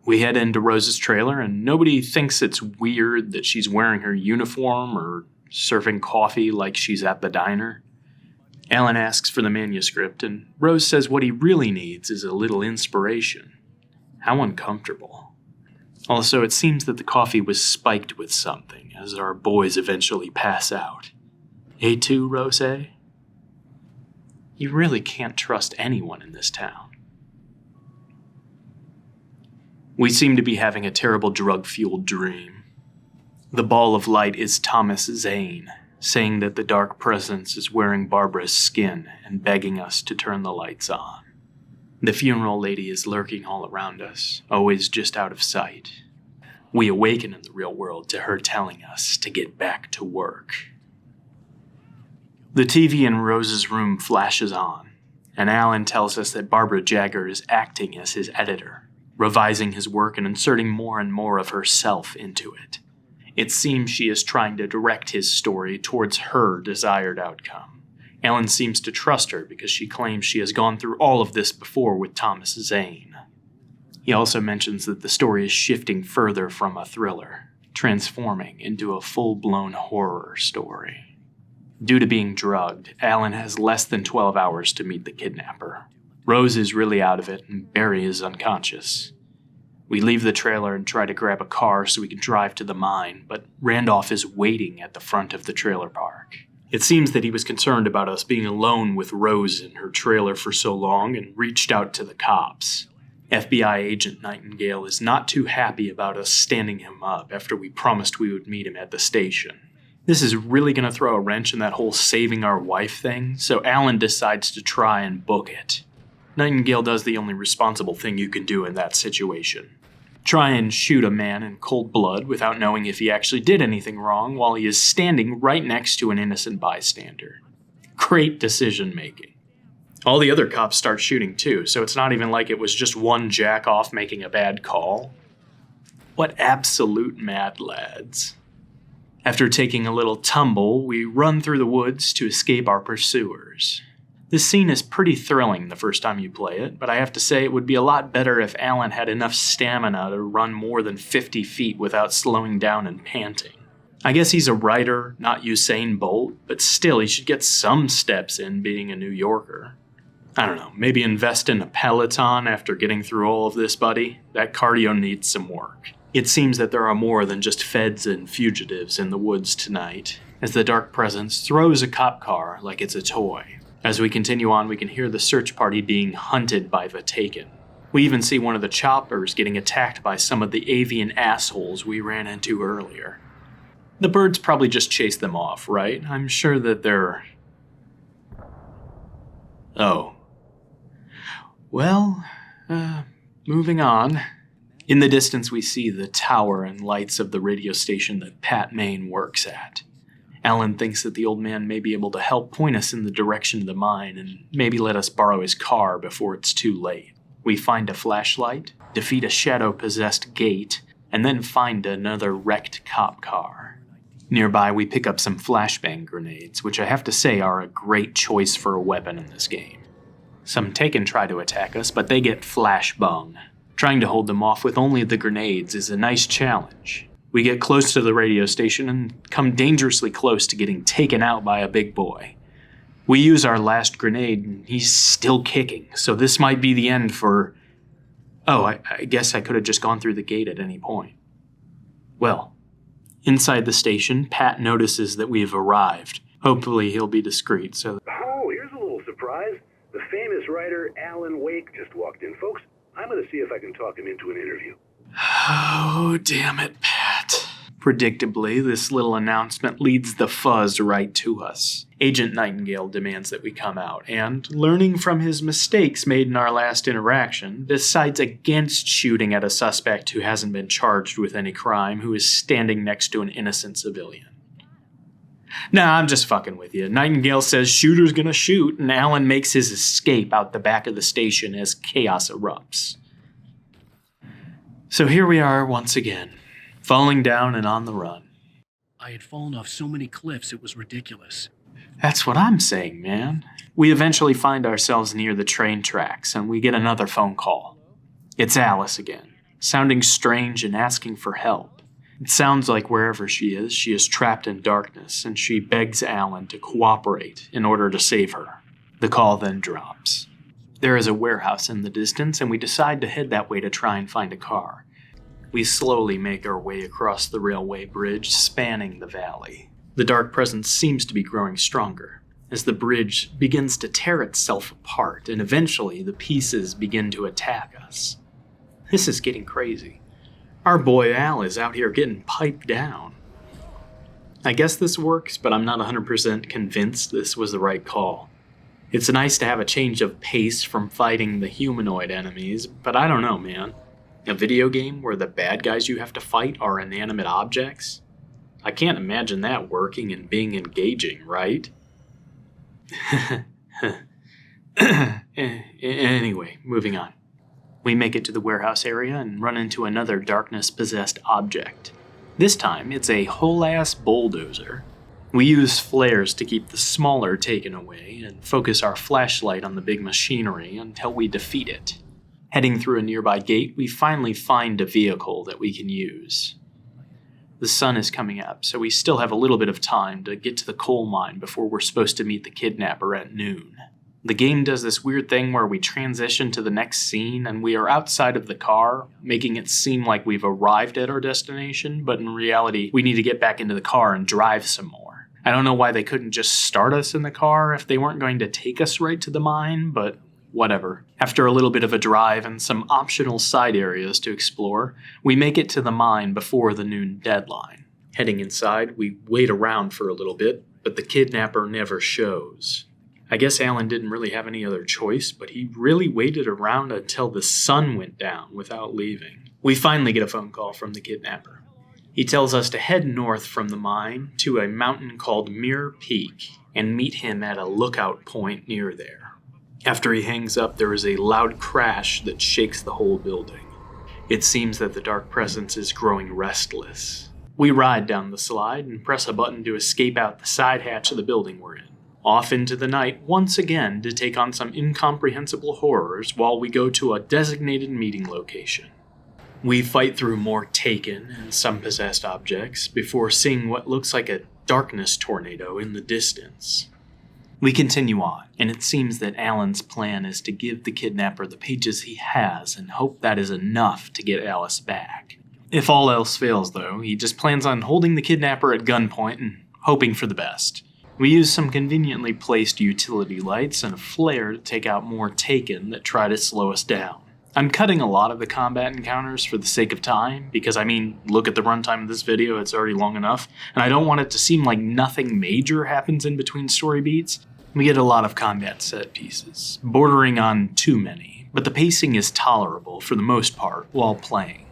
We head into Rose's trailer, and nobody thinks it's weird that she's wearing her uniform or serving coffee like she's at the diner. Alan asks for the manuscript, and Rose says what he really needs is a little inspiration. How uncomfortable. Also, it seems that the coffee was spiked with something, as our boys eventually pass out. A2, Rose? You really can't trust anyone in this town. We seem to be having a terrible drug-fueled dream. The ball of light is Thomas Zane, saying that the dark presence is wearing Barbara's skin and begging us to turn the lights on. The funeral lady is lurking all around us, always just out of sight. We awaken in the real world to her telling us to get back to work. The TV in Rose's room flashes on, and Alan tells us that Barbara Jagger is acting as his editor, revising his work and inserting more and more of herself into it. It seems she is trying to direct his story towards her desired outcome. Alan seems to trust her because she claims she has gone through all of this before with Thomas Zane. He also mentions that the story is shifting further from a thriller, transforming into a full-blown horror story. Due to being drugged, Alan has less than 12 hours to meet the kidnapper. Rose is really out of it, and Barry is unconscious. We leave the trailer and try to grab a car so we can drive to the mine, but Randolph is waiting at the front of the trailer park. It seems that he was concerned about us being alone with Rose in her trailer for so long and reached out to the cops. FBI agent Nightingale is not too happy about us standing him up after we promised we would meet him at the station. This is really going to throw a wrench in that whole saving our wife thing, so Alan decides to try and book it. Nightingale does the only responsible thing you can do in that situation. Try and shoot a man in cold blood without knowing if he actually did anything wrong while he is standing right next to an innocent bystander. Great decision making. All the other cops start shooting too, so it's not even like it was just one jack-off making a bad call. What absolute mad lads. After taking a little tumble, we run through the woods to escape our pursuers. This scene is pretty thrilling the first time you play it, but I have to say it would be a lot better if Alan had enough stamina to run more than 50 feet without slowing down and panting. I guess he's a writer, not Usain Bolt, but still he should get some steps in being a New Yorker. I don't know, maybe invest in a Peloton after getting through all of this, buddy? That cardio needs some work. It seems that there are more than just feds and fugitives in the woods tonight, as the dark presence throws a cop car like it's a toy. As we continue on, we can hear the search party being hunted by the Taken. We even see one of the choppers getting attacked by some of the avian assholes we ran into earlier. The birds probably just chased them off, right? I'm sure that they're... Oh. Well, moving on. In the distance we see the tower and lights of the radio station that Pat Maine works at. Alan thinks that the old man may be able to help point us in the direction of the mine and maybe let us borrow his car before it's too late. We find a flashlight, defeat a shadow-possessed gate, and then find another wrecked cop car. Nearby, we pick up some flashbang grenades, which I have to say are a great choice for a weapon in this game. Some Taken try to attack us, but they get flashbung. Trying to hold them off with only the grenades is a nice challenge. We get close to the radio station and come dangerously close to getting taken out by a big boy. We use our last grenade, and he's still kicking, so this might be the end for... Oh, I guess I could have just gone through the gate at any point. Well, inside the station, Pat notices that we have arrived. Hopefully he'll be discreet, so... Oh, here's a little surprise. The famous writer Alan Wake just walked in. Folks, I'm going to see if I can talk him into an interview. Oh, damn it, Pat. Predictably, this little announcement leads the fuzz right to us. Agent Nightingale demands that we come out, and, learning from his mistakes made in our last interaction, decides against shooting at a suspect who hasn't been charged with any crime, who is standing next to an innocent civilian. Nah, I'm just fucking with you. Nightingale says shooter's gonna shoot, and Alan makes his escape out the back of the station as chaos erupts. So here we are once again, falling down and on the run. I had fallen off so many cliffs it was ridiculous. That's what I'm saying, man. We eventually find ourselves near the train tracks, and we get another phone call. It's Alice again, sounding strange and asking for help. It sounds like wherever she is trapped in darkness, and she begs Alan to cooperate in order to save her. The call then drops. There is a warehouse in the distance, and we decide to head that way to try and find a car. We slowly make our way across the railway bridge spanning the valley. The dark presence seems to be growing stronger, as the bridge begins to tear itself apart, and eventually the pieces begin to attack us. This is getting crazy. Our boy Al is out here getting piped down. I guess this works, but I'm not 100% convinced this was the right call. It's nice to have a change of pace from fighting the humanoid enemies, but I don't know, man. A video game where the bad guys you have to fight are inanimate objects? I can't imagine that working and being engaging, right? Anyway, moving on. We make it to the warehouse area and run into another darkness-possessed object. This time, it's a whole-ass bulldozer. We use flares to keep the smaller taken away and focus our flashlight on the big machinery until we defeat it. Heading through a nearby gate, we finally find a vehicle that we can use. The sun is coming up, so we still have a little bit of time to get to the coal mine before we're supposed to meet the kidnapper at noon. The game does this weird thing where we transition to the next scene and we are outside of the car, making it seem like we've arrived at our destination, but in reality, we need to get back into the car and drive some more. I don't know why they couldn't just start us in the car if they weren't going to take us right to the mine, but whatever. After a little bit of a drive and some optional side areas to explore, we make it to the mine before the noon deadline. Heading inside, we wait around for a little bit, but the kidnapper never shows. I guess Alan didn't really have any other choice, but he really waited around until the sun went down without leaving. We finally get a phone call from the kidnapper. He tells us to head north from the mine to a mountain called Mirror Peak and meet him at a lookout point near there. After he hangs up, there is a loud crash that shakes the whole building. It seems that the dark presence is growing restless. We ride down the slide and press a button to escape out the side hatch of the building we're in. Off into the night once again to take on some incomprehensible horrors while we go to a designated meeting location. We fight through more taken and some possessed objects before seeing what looks like a darkness tornado in the distance. We continue on, and it seems that Alan's plan is to give the kidnapper the pages he has and hope that is enough to get Alice back. If all else fails, though, he just plans on holding the kidnapper at gunpoint and hoping for the best. We use some conveniently placed utility lights and a flare to take out more taken that try to slow us down. I'm cutting a lot of the combat encounters for the sake of time, because look at the runtime of this video, it's already long enough, and I don't want it to seem like nothing major happens in between story beats. We get a lot of combat set pieces, bordering on too many, but the pacing is tolerable for the most part while playing.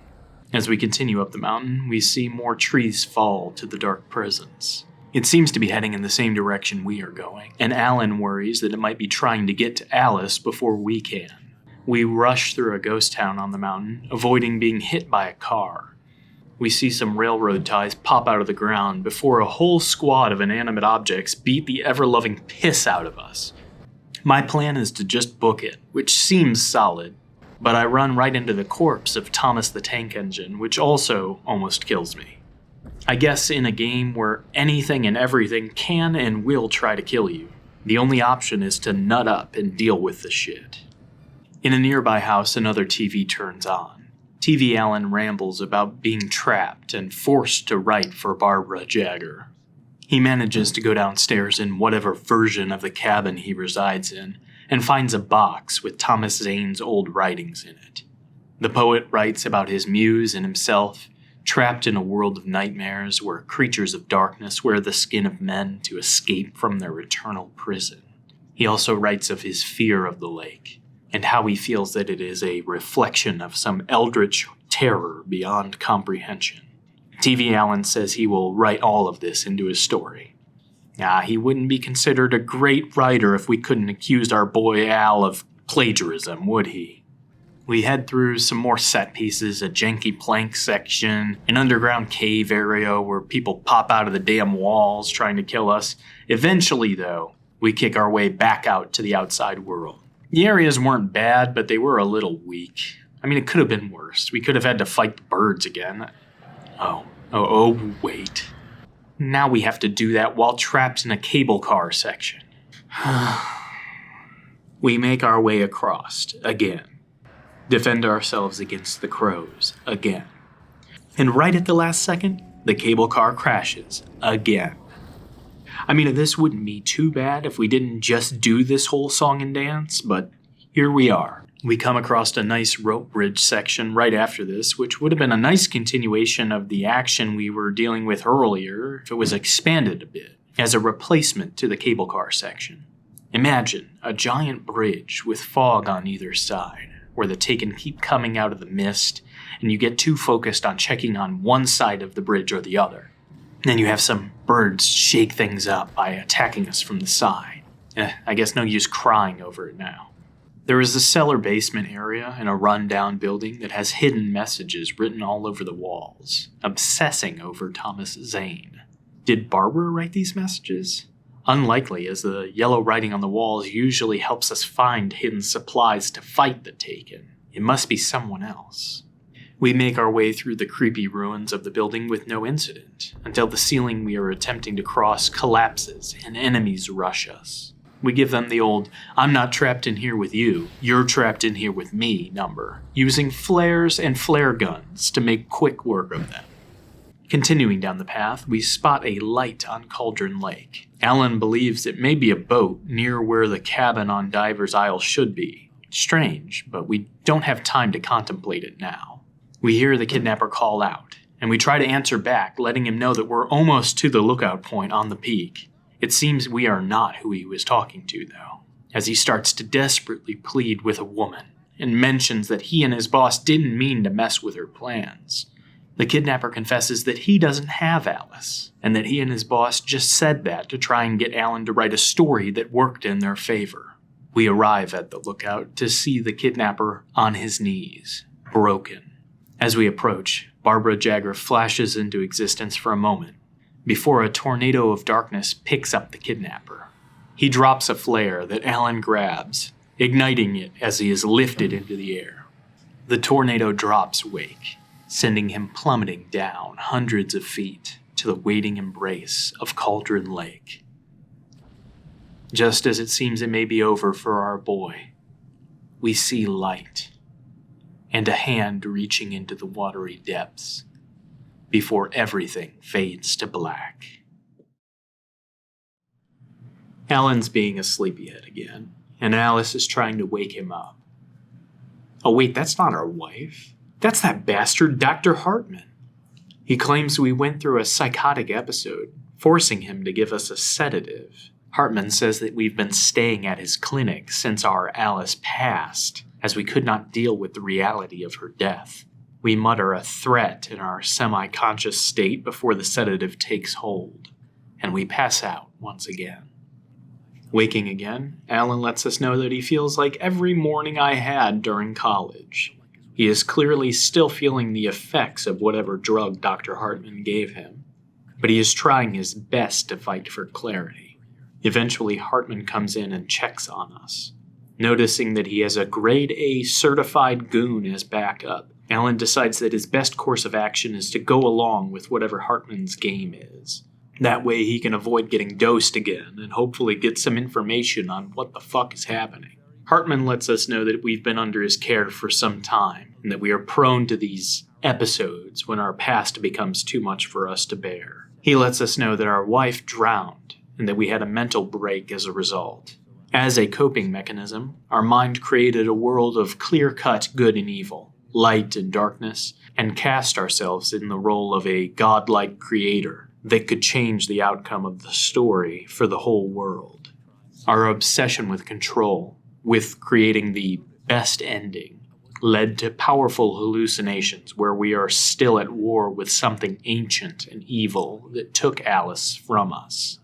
As we continue up the mountain, we see more trees fall to the dark presence. It seems to be heading in the same direction we are going, and Alan worries that it might be trying to get to Alice before we can. We rush through a ghost town on the mountain, avoiding being hit by a car. We see some railroad ties pop out of the ground before a whole squad of inanimate objects beat the ever-loving piss out of us. My plan is to just book it, which seems solid, but I run right into the corpse of Thomas the Tank Engine, which also almost kills me. I guess in a game where anything and everything can and will try to kill you, the only option is to nut up and deal with the shit. In a nearby house, another TV turns on. TV Alan rambles about being trapped and forced to write for Barbara Jagger. He manages to go downstairs in whatever version of the cabin he resides in, and finds a box with Thomas Zane's old writings in it. The poet writes about his muse and himself, trapped in a world of nightmares where creatures of darkness wear the skin of men to escape from their eternal prison. He also writes of his fear of the lake, and how he feels that it is a reflection of some eldritch terror beyond comprehension. TV Allen says he will write all of this into his story. He wouldn't be considered a great writer if we couldn't accuse our boy Al of plagiarism, would he? We head through some more set pieces, a janky plank section, an underground cave area where people pop out of the damn walls trying to kill us. Eventually, though, we kick our way back out to the outside world. The areas weren't bad, but they were a little weak. I mean, it could have been worse. We could have had to fight the birds again. Wait. Now we have to do that while trapped in a cable car section. We make our way across again. Defend ourselves against the crows again. And right at the last second, the cable car crashes again. I mean, this wouldn't be too bad if we didn't just do this whole song and dance, but here we are. We come across a nice rope bridge section right after this, which would have been a nice continuation of the action we were dealing with earlier if it was expanded a bit, as a replacement to the cable car section. Imagine a giant bridge with fog on either side, where the Taken keep coming out of the mist, and you get too focused on checking on one side of the bridge or the other. Then you have some birds shake things up by attacking us from the side. I guess no use crying over it now. There is a cellar basement area in a run-down building that has hidden messages written all over the walls, obsessing over Thomas Zane. Did Barbara write these messages? Unlikely, as the yellow writing on the walls usually helps us find hidden supplies to fight the Taken. It must be someone else. We make our way through the creepy ruins of the building with no incident, until the ceiling we are attempting to cross collapses and enemies rush us. We give them the old, "I'm not trapped in here with you, you're trapped in here with me" number, using flares and flare guns to make quick work of them. Continuing down the path, we spot a light on Cauldron Lake. Alan believes it may be a boat near where the cabin on Diver's Isle should be. Strange, but we don't have time to contemplate it now. We hear the kidnapper call out, and we try to answer back, letting him know that we're almost to the lookout point on the peak. It seems we are not who he was talking to, though, as he starts to desperately plead with a woman, and mentions that he and his boss didn't mean to mess with her plans. The kidnapper confesses that he doesn't have Alice, and that he and his boss just said that to try and get Alan to write a story that worked in their favor. We arrive at the lookout to see the kidnapper on his knees, broken. As we approach, Barbara Jagger flashes into existence for a moment, before a tornado of darkness picks up the kidnapper. He drops a flare that Alan grabs, igniting it as he is lifted into the air. The tornado drops Wake, sending him plummeting down hundreds of feet to the waiting embrace of Cauldron Lake. Just as it seems it may be over for our boy, we see light, and a hand reaching into the watery depths, before everything fades to black. Alan's being a sleepyhead again, and Alice is trying to wake him up. Oh wait, that's not our wife. That's that bastard Dr. Hartman. He claims we went through a psychotic episode, forcing him to give us a sedative. Hartman says that we've been staying at his clinic since our Alice passed, as we could not deal with the reality of her death. We mutter a threat in our semi-conscious state before the sedative takes hold. and we pass out once again. Waking again, Alan lets us know that he feels like every morning I had during college. He is clearly still feeling the effects of whatever drug Dr. Hartman gave him, but he is trying his best to fight for clarity. Eventually, Hartman comes in and checks on us. Noticing that he has a grade A certified goon as backup, Alan decides that his best course of action is to go along with whatever Hartman's game is. That way he can avoid getting dosed again and hopefully get some information on what the fuck is happening. Hartman lets us know that we've been under his care for some time and that we are prone to these episodes when our past becomes too much for us to bear. He lets us know that our wife drowned and that we had a mental break as a result. As a coping mechanism, our mind created a world of clear-cut good and evil, light and darkness, and cast ourselves in the role of a godlike creator that could change the outcome of the story for the whole world. Our obsession with control, with creating the best ending, led to powerful hallucinations where we are still at war with something ancient and evil that took Alice from us.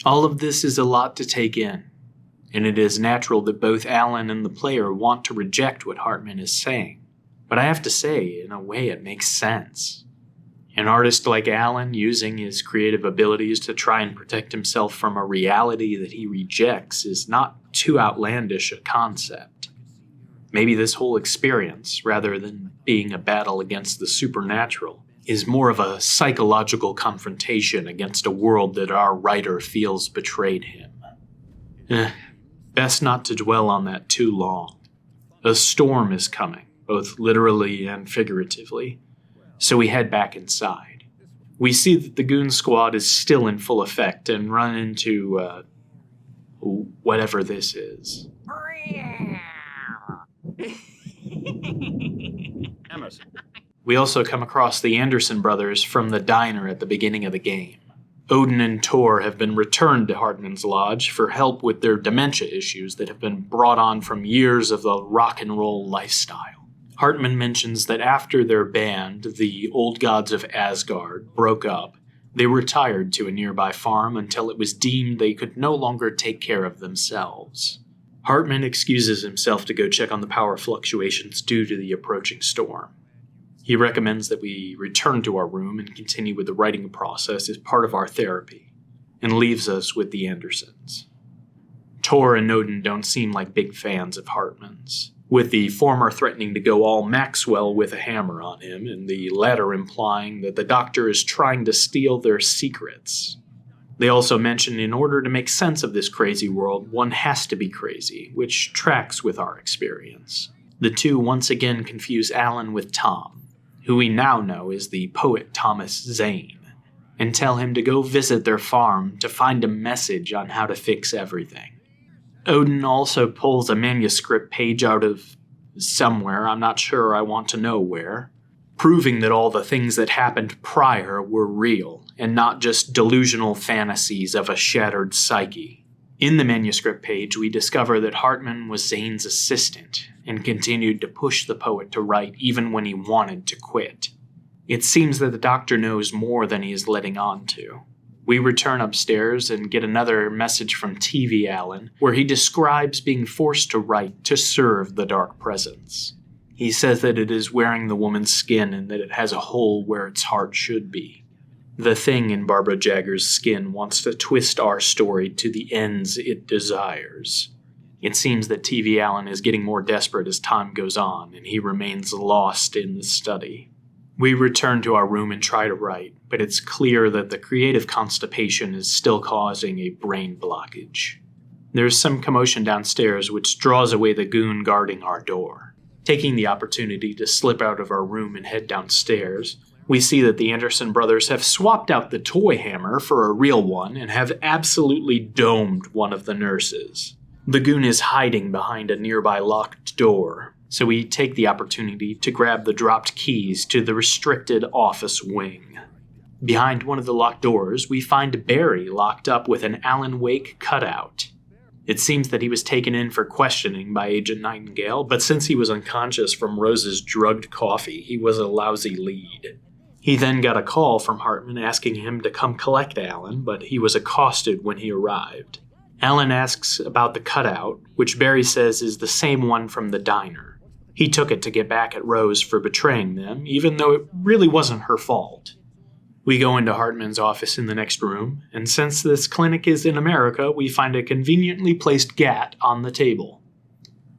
All of this is a lot to take in, and it is natural that both Alan and the player want to reject what Hartman is saying. But I have to say, in a way, it makes sense. An artist like Alan using his creative abilities to try and protect himself from a reality that he rejects is not too outlandish a concept. Maybe this whole experience, rather than being a battle against the supernatural, is more of a psychological confrontation against a world that our writer feels betrayed him. Best not to dwell on that too long. A storm is coming, both literally and figuratively, so we head back inside. We see that the goon squad is still in full effect and run into, whatever this is. We also come across the Anderson brothers from the diner at the beginning of the game. Odin and Tor have been returned to Hartman's lodge for help with their dementia issues that have been brought on from years of the rock and roll lifestyle. Hartman mentions that after their band, the Old Gods of Asgard, broke up, they retired to a nearby farm until it was deemed they could no longer take care of themselves. Hartman excuses himself to go check on the power fluctuations due to the approaching storm. He recommends that we return to our room and continue with the writing process as part of our therapy, and leaves us with the Andersons. Tor and Odin don't seem like big fans of Hartman's, with the former threatening to go all Maxwell with a hammer on him, and the latter implying that the doctor is trying to steal their secrets. They also mention in order to make sense of this crazy world, one has to be crazy, which tracks with our experience. The two once again confuse Alan with Tom, who we now know is the poet Thomas Zane, and tell him to go visit their farm to find a message on how to fix everything. Odin also pulls a manuscript page out of somewhere, I'm not sure I want to know where, proving that all the things that happened prior were real, and not just delusional fantasies of a shattered psyche. In the manuscript page, we discover that Hartman was Zane's assistant, and continued to push the poet to write even when he wanted to quit. It seems that the doctor knows more than he is letting on to. We return upstairs and get another message from TV Alan, where he describes being forced to write to serve the dark presence. He says that it is wearing the woman's skin and that it has a hole where its heart should be. The thing in Barbara Jagger's skin wants to twist our story to the ends it desires. It seems that TV Alan is getting more desperate as time goes on, and he remains lost in the study. We return to our room and try to write, but it's clear that the creative constipation is still causing a brain blockage. There's some commotion downstairs which draws away the goon guarding our door. Taking the opportunity to slip out of our room and head downstairs, we see that the Anderson brothers have swapped out the toy hammer for a real one and have absolutely domed one of the nurses. The goon is hiding behind a nearby locked door, so we take the opportunity to grab the dropped keys to the restricted office wing. Behind one of the locked doors, we find Barry locked up with an Alan Wake cutout. It seems that he was taken in for questioning by Agent Nightingale, but since he was unconscious from Rose's drugged coffee, he was a lousy lead. He then got a call from Hartman asking him to come collect Alan, but he was accosted when he arrived. Alan asks about the cutout, which Barry says is the same one from the diner. He took it to get back at Rose for betraying them, even though it really wasn't her fault. We go into Hartman's office in the next room, and since this clinic is in America, we find a conveniently placed GAT on the table.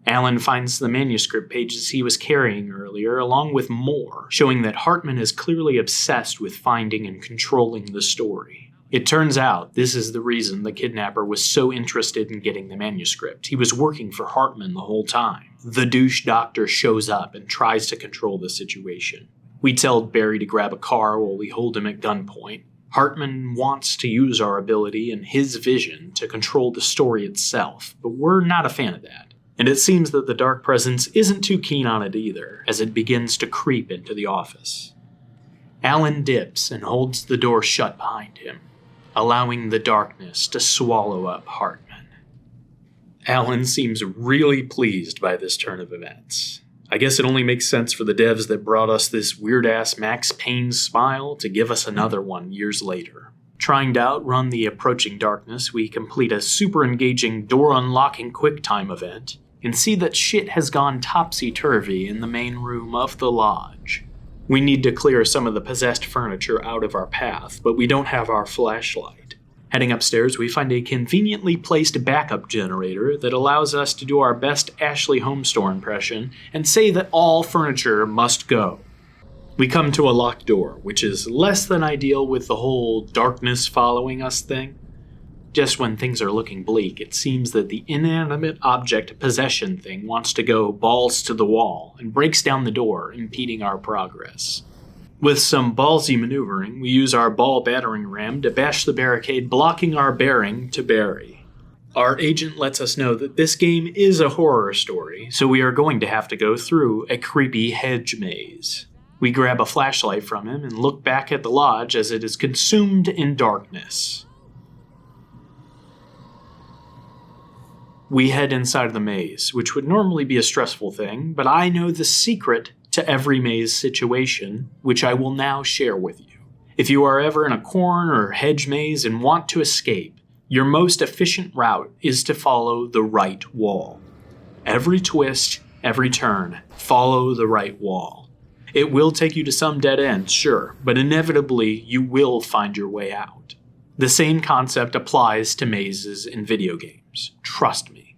Alan finds the manuscript pages he was carrying earlier, along with more, showing that Hartman is clearly obsessed with finding and controlling the story. It turns out this is the reason the kidnapper was so interested in getting the manuscript. He was working for Hartman the whole time. The douche doctor shows up and tries to control the situation. We tell Barry to grab a car while we hold him at gunpoint. Hartman wants to use our ability and his vision to control the story itself, but we're not a fan of that. And it seems that the Dark Presence isn't too keen on it either, as it begins to creep into the office. Alan dips and holds the door shut behind him, allowing the darkness to swallow up Hartman. Alan seems really pleased by this turn of events. I guess it only makes sense for the devs that brought us this weird-ass Max Payne smile to give us another one years later. Trying to outrun the approaching darkness, we complete a super engaging door-unlocking QuickTime event, and see that shit has gone topsy-turvy in the main room of the lodge. We need to clear some of the possessed furniture out of our path, but we don't have our flashlight. Heading upstairs, we find a conveniently placed backup generator that allows us to do our best Ashley Homestore impression and say that all furniture must go. We come to a locked door, which is less than ideal with the whole darkness following us thing. Just when things are looking bleak, it seems that the inanimate object possession thing wants to go balls to the wall and breaks down the door, impeding our progress. With some ballsy maneuvering, we use our ball battering ram to bash the barricade, blocking our bearing to Barry. Our agent lets us know that this game is a horror story, so we are going to have to go through a creepy hedge maze. We grab a flashlight from him and look back at the lodge as it is consumed in darkness. We head inside of the maze, which would normally be a stressful thing, but I know the secret to every maze situation, which I will now share with you. If you are ever in a corner or hedge maze and want to escape, your most efficient route is to follow the right wall. Every twist, every turn, follow the right wall. It will take you to some dead end, sure, but inevitably you will find your way out. The same concept applies to mazes in video games. Trust me.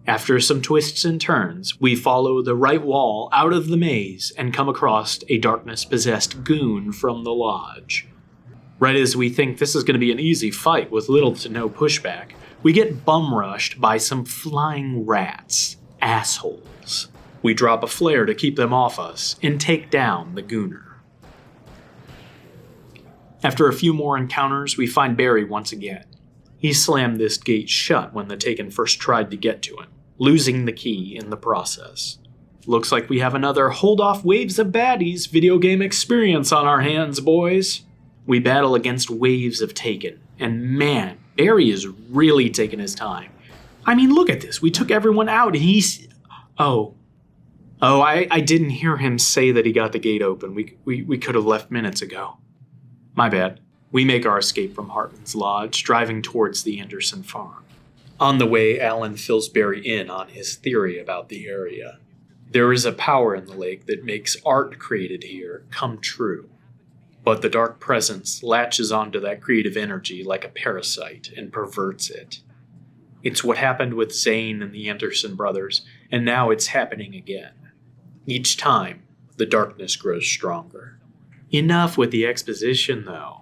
After some twists and turns, we follow the right wall out of the maze and come across a darkness-possessed goon from the lodge. Right as we think this is going to be an easy fight with little to no pushback, we get bum-rushed by some flying rats. Assholes. We drop a flare to keep them off us and take down the gooner. After a few more encounters, we find Barry once again. He slammed this gate shut when the Taken first tried to get to him, losing the key in the process. Looks like we have another hold off waves of baddies video game experience on our hands, boys. We battle against waves of Taken, and man, Barry is really taking his time. I mean, look at this. We took everyone out and he's... I didn't hear him say that he got the gate open. We could have left minutes ago. My bad. We make our escape from Hartman's lodge, driving towards the Anderson farm. On the way, Alan fills Barry in on his theory about the area. There is a power in the lake that makes art created here come true. But the dark presence latches onto that creative energy like a parasite and perverts it. It's what happened with Zane and the Anderson brothers, and now it's happening again. Each time, the darkness grows stronger. Enough with the exposition, though.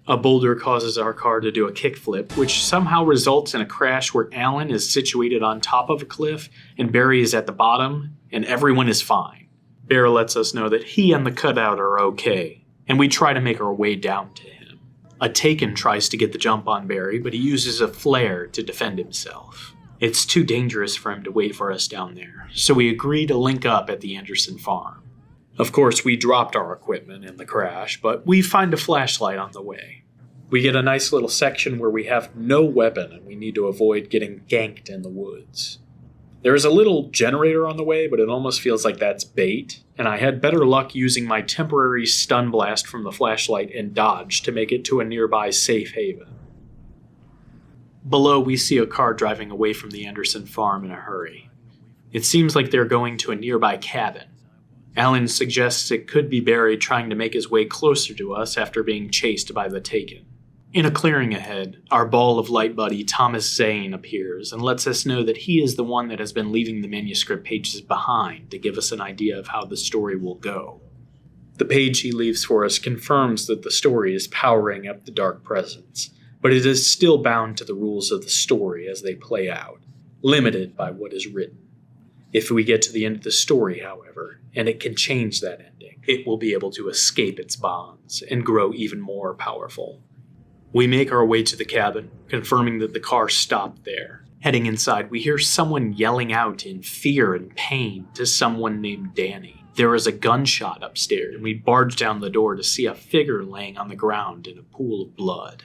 A boulder causes our car to do a kickflip, which somehow results in a crash where Alan is situated on top of a cliff and Barry is at the bottom, and everyone is fine. Bear lets us know that he and the cutout are okay, and we try to make our way down to him. A Taken tries to get the jump on Barry, but he uses a flare to defend himself. It's too dangerous for him to wait for us down there, so we agree to link up at the Anderson farm. Of course, we dropped our equipment in the crash, but we find a flashlight on the way. We get a nice little section where we have no weapon and we need to avoid getting ganked in the woods. There is a little generator on the way, but it almost feels like that's bait, and I had better luck using my temporary stun blast from the flashlight and dodge to make it to a nearby safe haven. Below, we see a car driving away from the Anderson farm in a hurry. It seems like they're going to a nearby cabin. Alan suggests it could be Barry trying to make his way closer to us after being chased by the Taken. In a clearing ahead, our ball of light buddy Thomas Zane appears and lets us know that he is the one that has been leaving the manuscript pages behind to give us an idea of how the story will go. The page he leaves for us confirms that the story is powering up the dark presence, but it is still bound to the rules of the story as they play out, limited by what is written. If we get to the end of the story, however, and it can change that ending, it will be able to escape its bonds and grow even more powerful. We make our way to the cabin, confirming that the car stopped there. Heading inside, we hear someone yelling out in fear and pain to someone named Danny. There is a gunshot upstairs, and we barge down the door to see a figure laying on the ground in a pool of blood.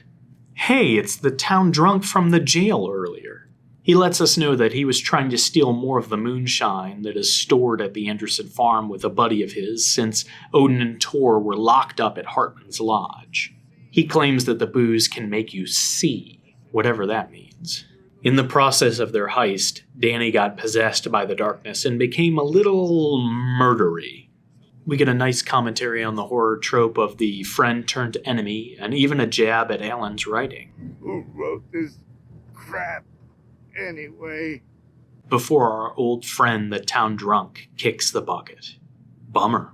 Hey, it's the town drunk from the jail earlier. He lets us know that he was trying to steal more of the moonshine that is stored at the Anderson farm with a buddy of his since Odin and Tor were locked up at Hartman's lodge. He claims that the booze can make you see, whatever that means. In the process of their heist, Danny got possessed by the darkness and became a little murdery. We get a nice commentary on the horror trope of the friend turned enemy, and even a jab at Alan's writing. Who wrote this crap anyway? Before our old friend, the town drunk, kicks the bucket. Bummer.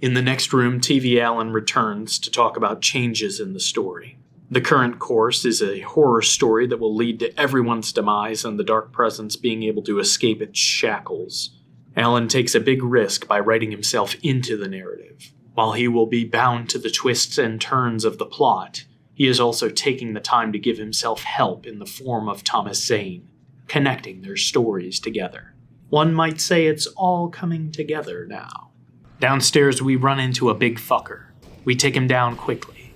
In the next room, TV Alan returns to talk about changes in the story. The current course is a horror story that will lead to everyone's demise and the dark presence being able to escape its shackles. Alan takes a big risk by writing himself into the narrative. While he will be bound to the twists and turns of the plot, he is also taking the time to give himself help in the form of Thomas Zane, connecting their stories together. One might say it's all coming together now. Downstairs, we run into a big fucker. We take him down quickly.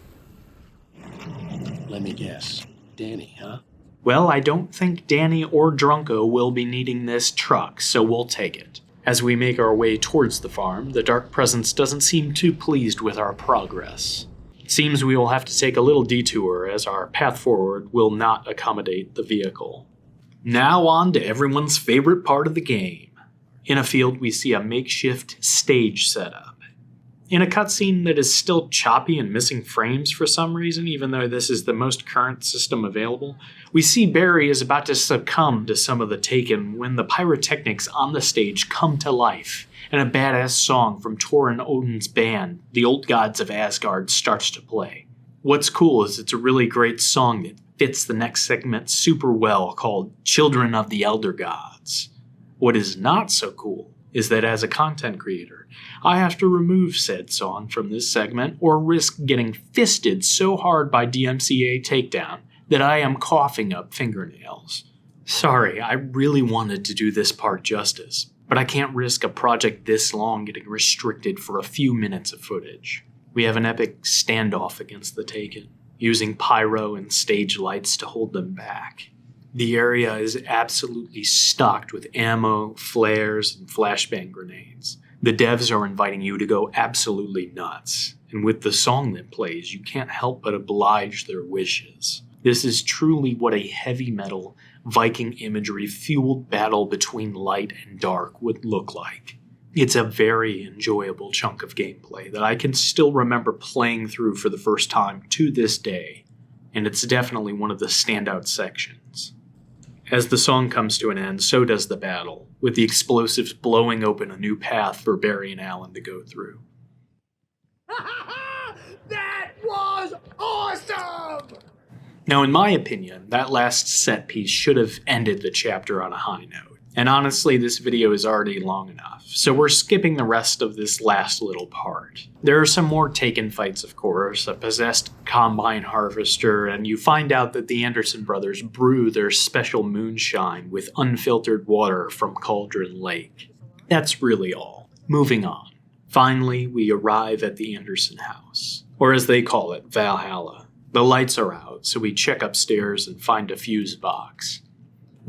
Let me guess. Danny, huh? Well, I don't think Danny or Drunko will be needing this truck, so we'll take it. As we make our way towards the farm, the dark presence doesn't seem too pleased with our progress. It seems we will have to take a little detour as our path forward will not accommodate the vehicle. Now on to everyone's favorite part of the game. In a field, we see a makeshift stage setup. In a cutscene that is still choppy and missing frames for some reason, even though this is the most current system available, we see Barry is about to succumb to some of the Taken when the pyrotechnics on the stage come to life, and a badass song from Tor and Odin's band, the Old Gods of Asgard, starts to play. What's cool is it's a really great song that fits the next segment super well, called Children of the Elder Gods. What is not so cool is that as a content creator, I have to remove said song from this segment or risk getting fisted so hard by DMCA Takedown that I am coughing up fingernails. Sorry, I really wanted to do this part justice, but I can't risk a project this long getting restricted for a few minutes of footage. We have an epic standoff against the Taken, using pyro and stage lights to hold them back. The area is absolutely stocked with ammo, flares, and flashbang grenades. The devs are inviting you to go absolutely nuts, and with the song that plays, you can't help but oblige their wishes. This is truly what a heavy metal, Viking imagery-fueled battle between light and dark would look like. It's a very enjoyable chunk of gameplay that I can still remember playing through for the first time to this day, and it's definitely one of the standout sections. As the song comes to an end, so does the battle, with the explosives blowing open a new path for Barry and Alan to go through. That was awesome! Now, in my opinion, that last set piece should have ended the chapter on a high note. And honestly, this video is already long enough, so we're skipping the rest of this last little part. There are some more Taken fights, of course, a possessed combine harvester, and you find out that the Anderson brothers brew their special moonshine with unfiltered water from Cauldron Lake. That's really all. Moving on. Finally, we arrive at the Anderson house, or as they call it, Valhalla. The lights are out, so we check upstairs and find a fuse box.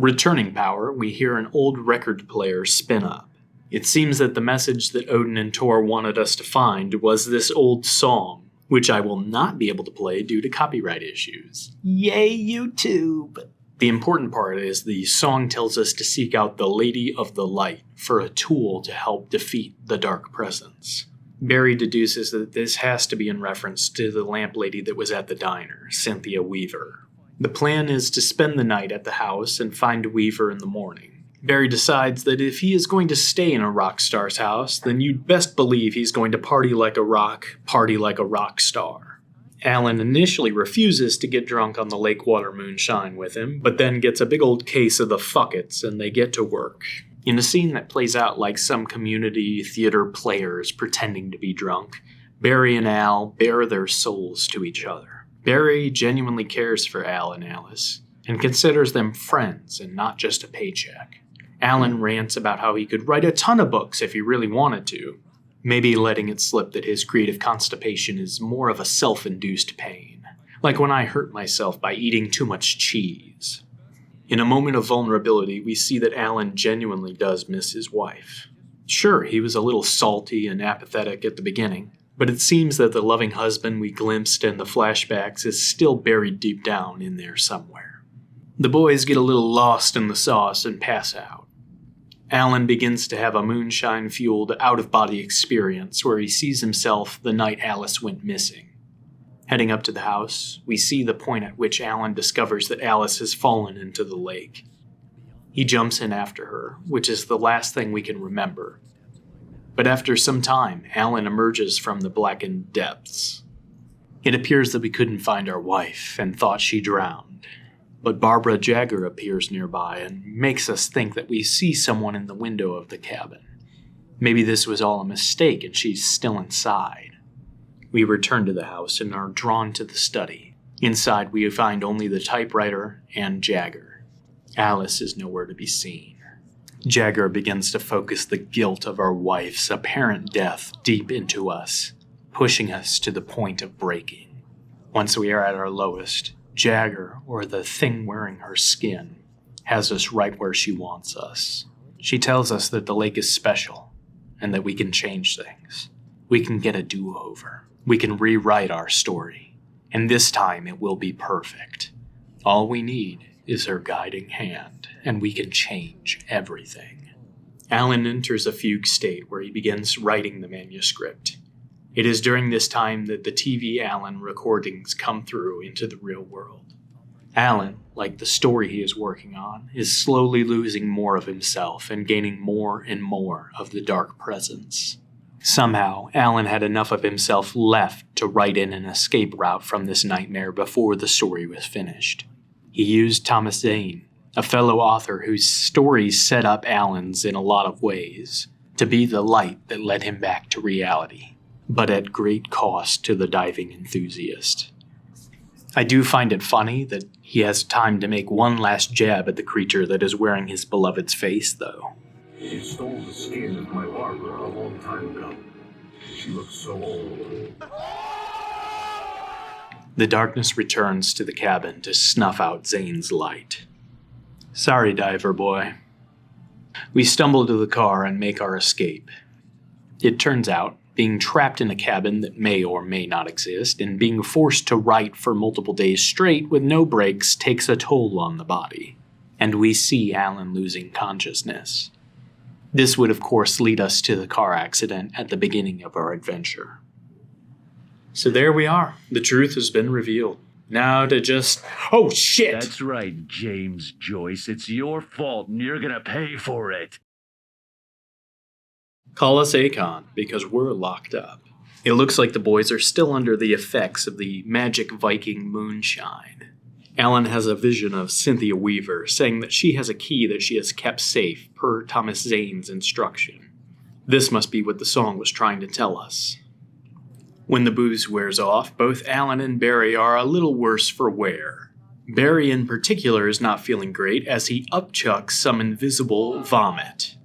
Returning power, we hear an old record player spin up. It seems that the message that Odin and Tor wanted us to find was this old song, which I will not be able to play due to copyright issues. Yay, YouTube! The important part is the song tells us to seek out the Lady of the Light for a tool to help defeat the dark presence. Barry deduces that this has to be in reference to the lamp lady that was at the diner, Cynthia Weaver. The plan is to spend the night at the house and find Weaver in the morning. Barry decides that if he is going to stay in a rock star's house, then you'd best believe he's going to party like a rock star. Alan initially refuses to get drunk on the Lakewater moonshine with him, but then gets a big old case of the fuckets and they get to work. In a scene that plays out like some community theater players pretending to be drunk, Barry and Al bare their souls to each other. Barry genuinely cares for Al and Alice, and considers them friends and not just a paycheck. Alan rants about how he could write a ton of books if he really wanted to, maybe letting it slip that his creative constipation is more of a self-induced pain, like when I hurt myself by eating too much cheese. In a moment of vulnerability, we see that Alan genuinely does miss his wife. Sure, he was a little salty and apathetic at the beginning, but it seems that the loving husband we glimpsed in the flashbacks is still buried deep down in there somewhere. The boys get a little lost in the sauce and pass out. Alan begins to have a moonshine-fueled out-of-body experience where he sees himself the night Alice went missing. Heading up to the house, we see the point at which Alan discovers that Alice has fallen into the lake. He jumps in after her, which is the last thing we can remember. But after some time, Alan emerges from the blackened depths. It appears that we couldn't find our wife and thought she drowned. But Barbara Jagger appears nearby and makes us think that we see someone in the window of the cabin. Maybe this was all a mistake and she's still inside. We return to the house and are drawn to the study. Inside, we find only the typewriter and Jagger. Alice is nowhere to be seen. Jagger begins to focus the guilt of our wife's apparent death deep into us, pushing us to the point of breaking. Once we are at our lowest, Jagger, or the thing wearing her skin, has us right where she wants us. She tells us that the lake is special, and that we can change things. We can get a do-over. We can rewrite our story, and this time it will be perfect. All we need is her guiding hand, and we can change everything. Alan enters a fugue state where he begins writing the manuscript. It is during this time that the TV Alan recordings come through into the real world. Alan, like the story he is working on, is slowly losing more of himself and gaining more and more of the dark presence. Somehow, Alan had enough of himself left to write in an escape route from this nightmare before the story was finished. He used Thomas Zane, a fellow author whose stories set up Alan's in a lot of ways, to be the light that led him back to reality, but at great cost to the diving enthusiast. I do find it funny that he has time to make one last jab at the creature that is wearing his beloved's face, though. She stole the skin of my Barbara a long time ago. She looks so old. The darkness returns to the cabin to snuff out Zane's light. Sorry, diver boy. We stumble to the car and make our escape. It turns out, being trapped in a cabin that may or may not exist, and being forced to write for multiple days straight with no breaks takes a toll on the body. And we see Alan losing consciousness. This would, of course, lead us to the car accident at the beginning of our adventure. So there we are. The truth has been revealed. Now to just... Oh, shit! That's right, James Joyce. It's your fault, and you're gonna pay for it. Call us Akon, because we're locked up. It looks like the boys are still under the effects of the magic Viking moonshine. Alan has a vision of Cynthia Weaver, saying that she has a key that she has kept safe, per Thomas Zane's instruction. This must be what the song was trying to tell us. When the booze wears off, both Alan and Barry are a little worse for wear. Barry in particular is not feeling great as he upchucks some invisible vomit.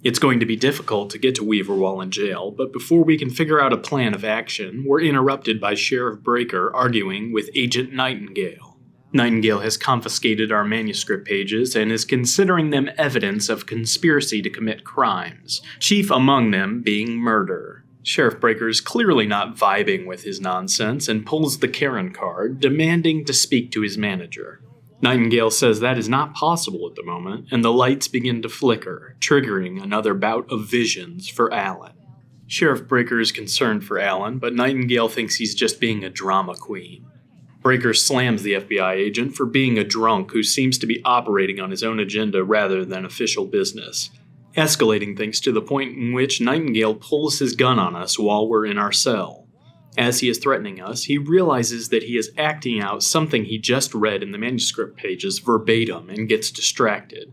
It's going to be difficult to get to Weaver while in jail, but before we can figure out a plan of action, we're interrupted by Sheriff Breaker arguing with Agent Nightingale. Nightingale has confiscated our manuscript pages and is considering them evidence of conspiracy to commit crimes, chief among them being murder. Sheriff Breaker is clearly not vibing with his nonsense and pulls the Karen card, demanding to speak to his manager. Nightingale says that is not possible at the moment, and the lights begin to flicker, triggering another bout of visions for Alan. Sheriff Breaker is concerned for Alan, but Nightingale thinks he's just being a drama queen. Breaker slams the FBI agent for being a drunk who seems to be operating on his own agenda rather than official business, escalating things to the point in which Nightingale pulls his gun on us while we're in our cell. As he is threatening us, he realizes that he is acting out something he just read in the manuscript pages verbatim and gets distracted,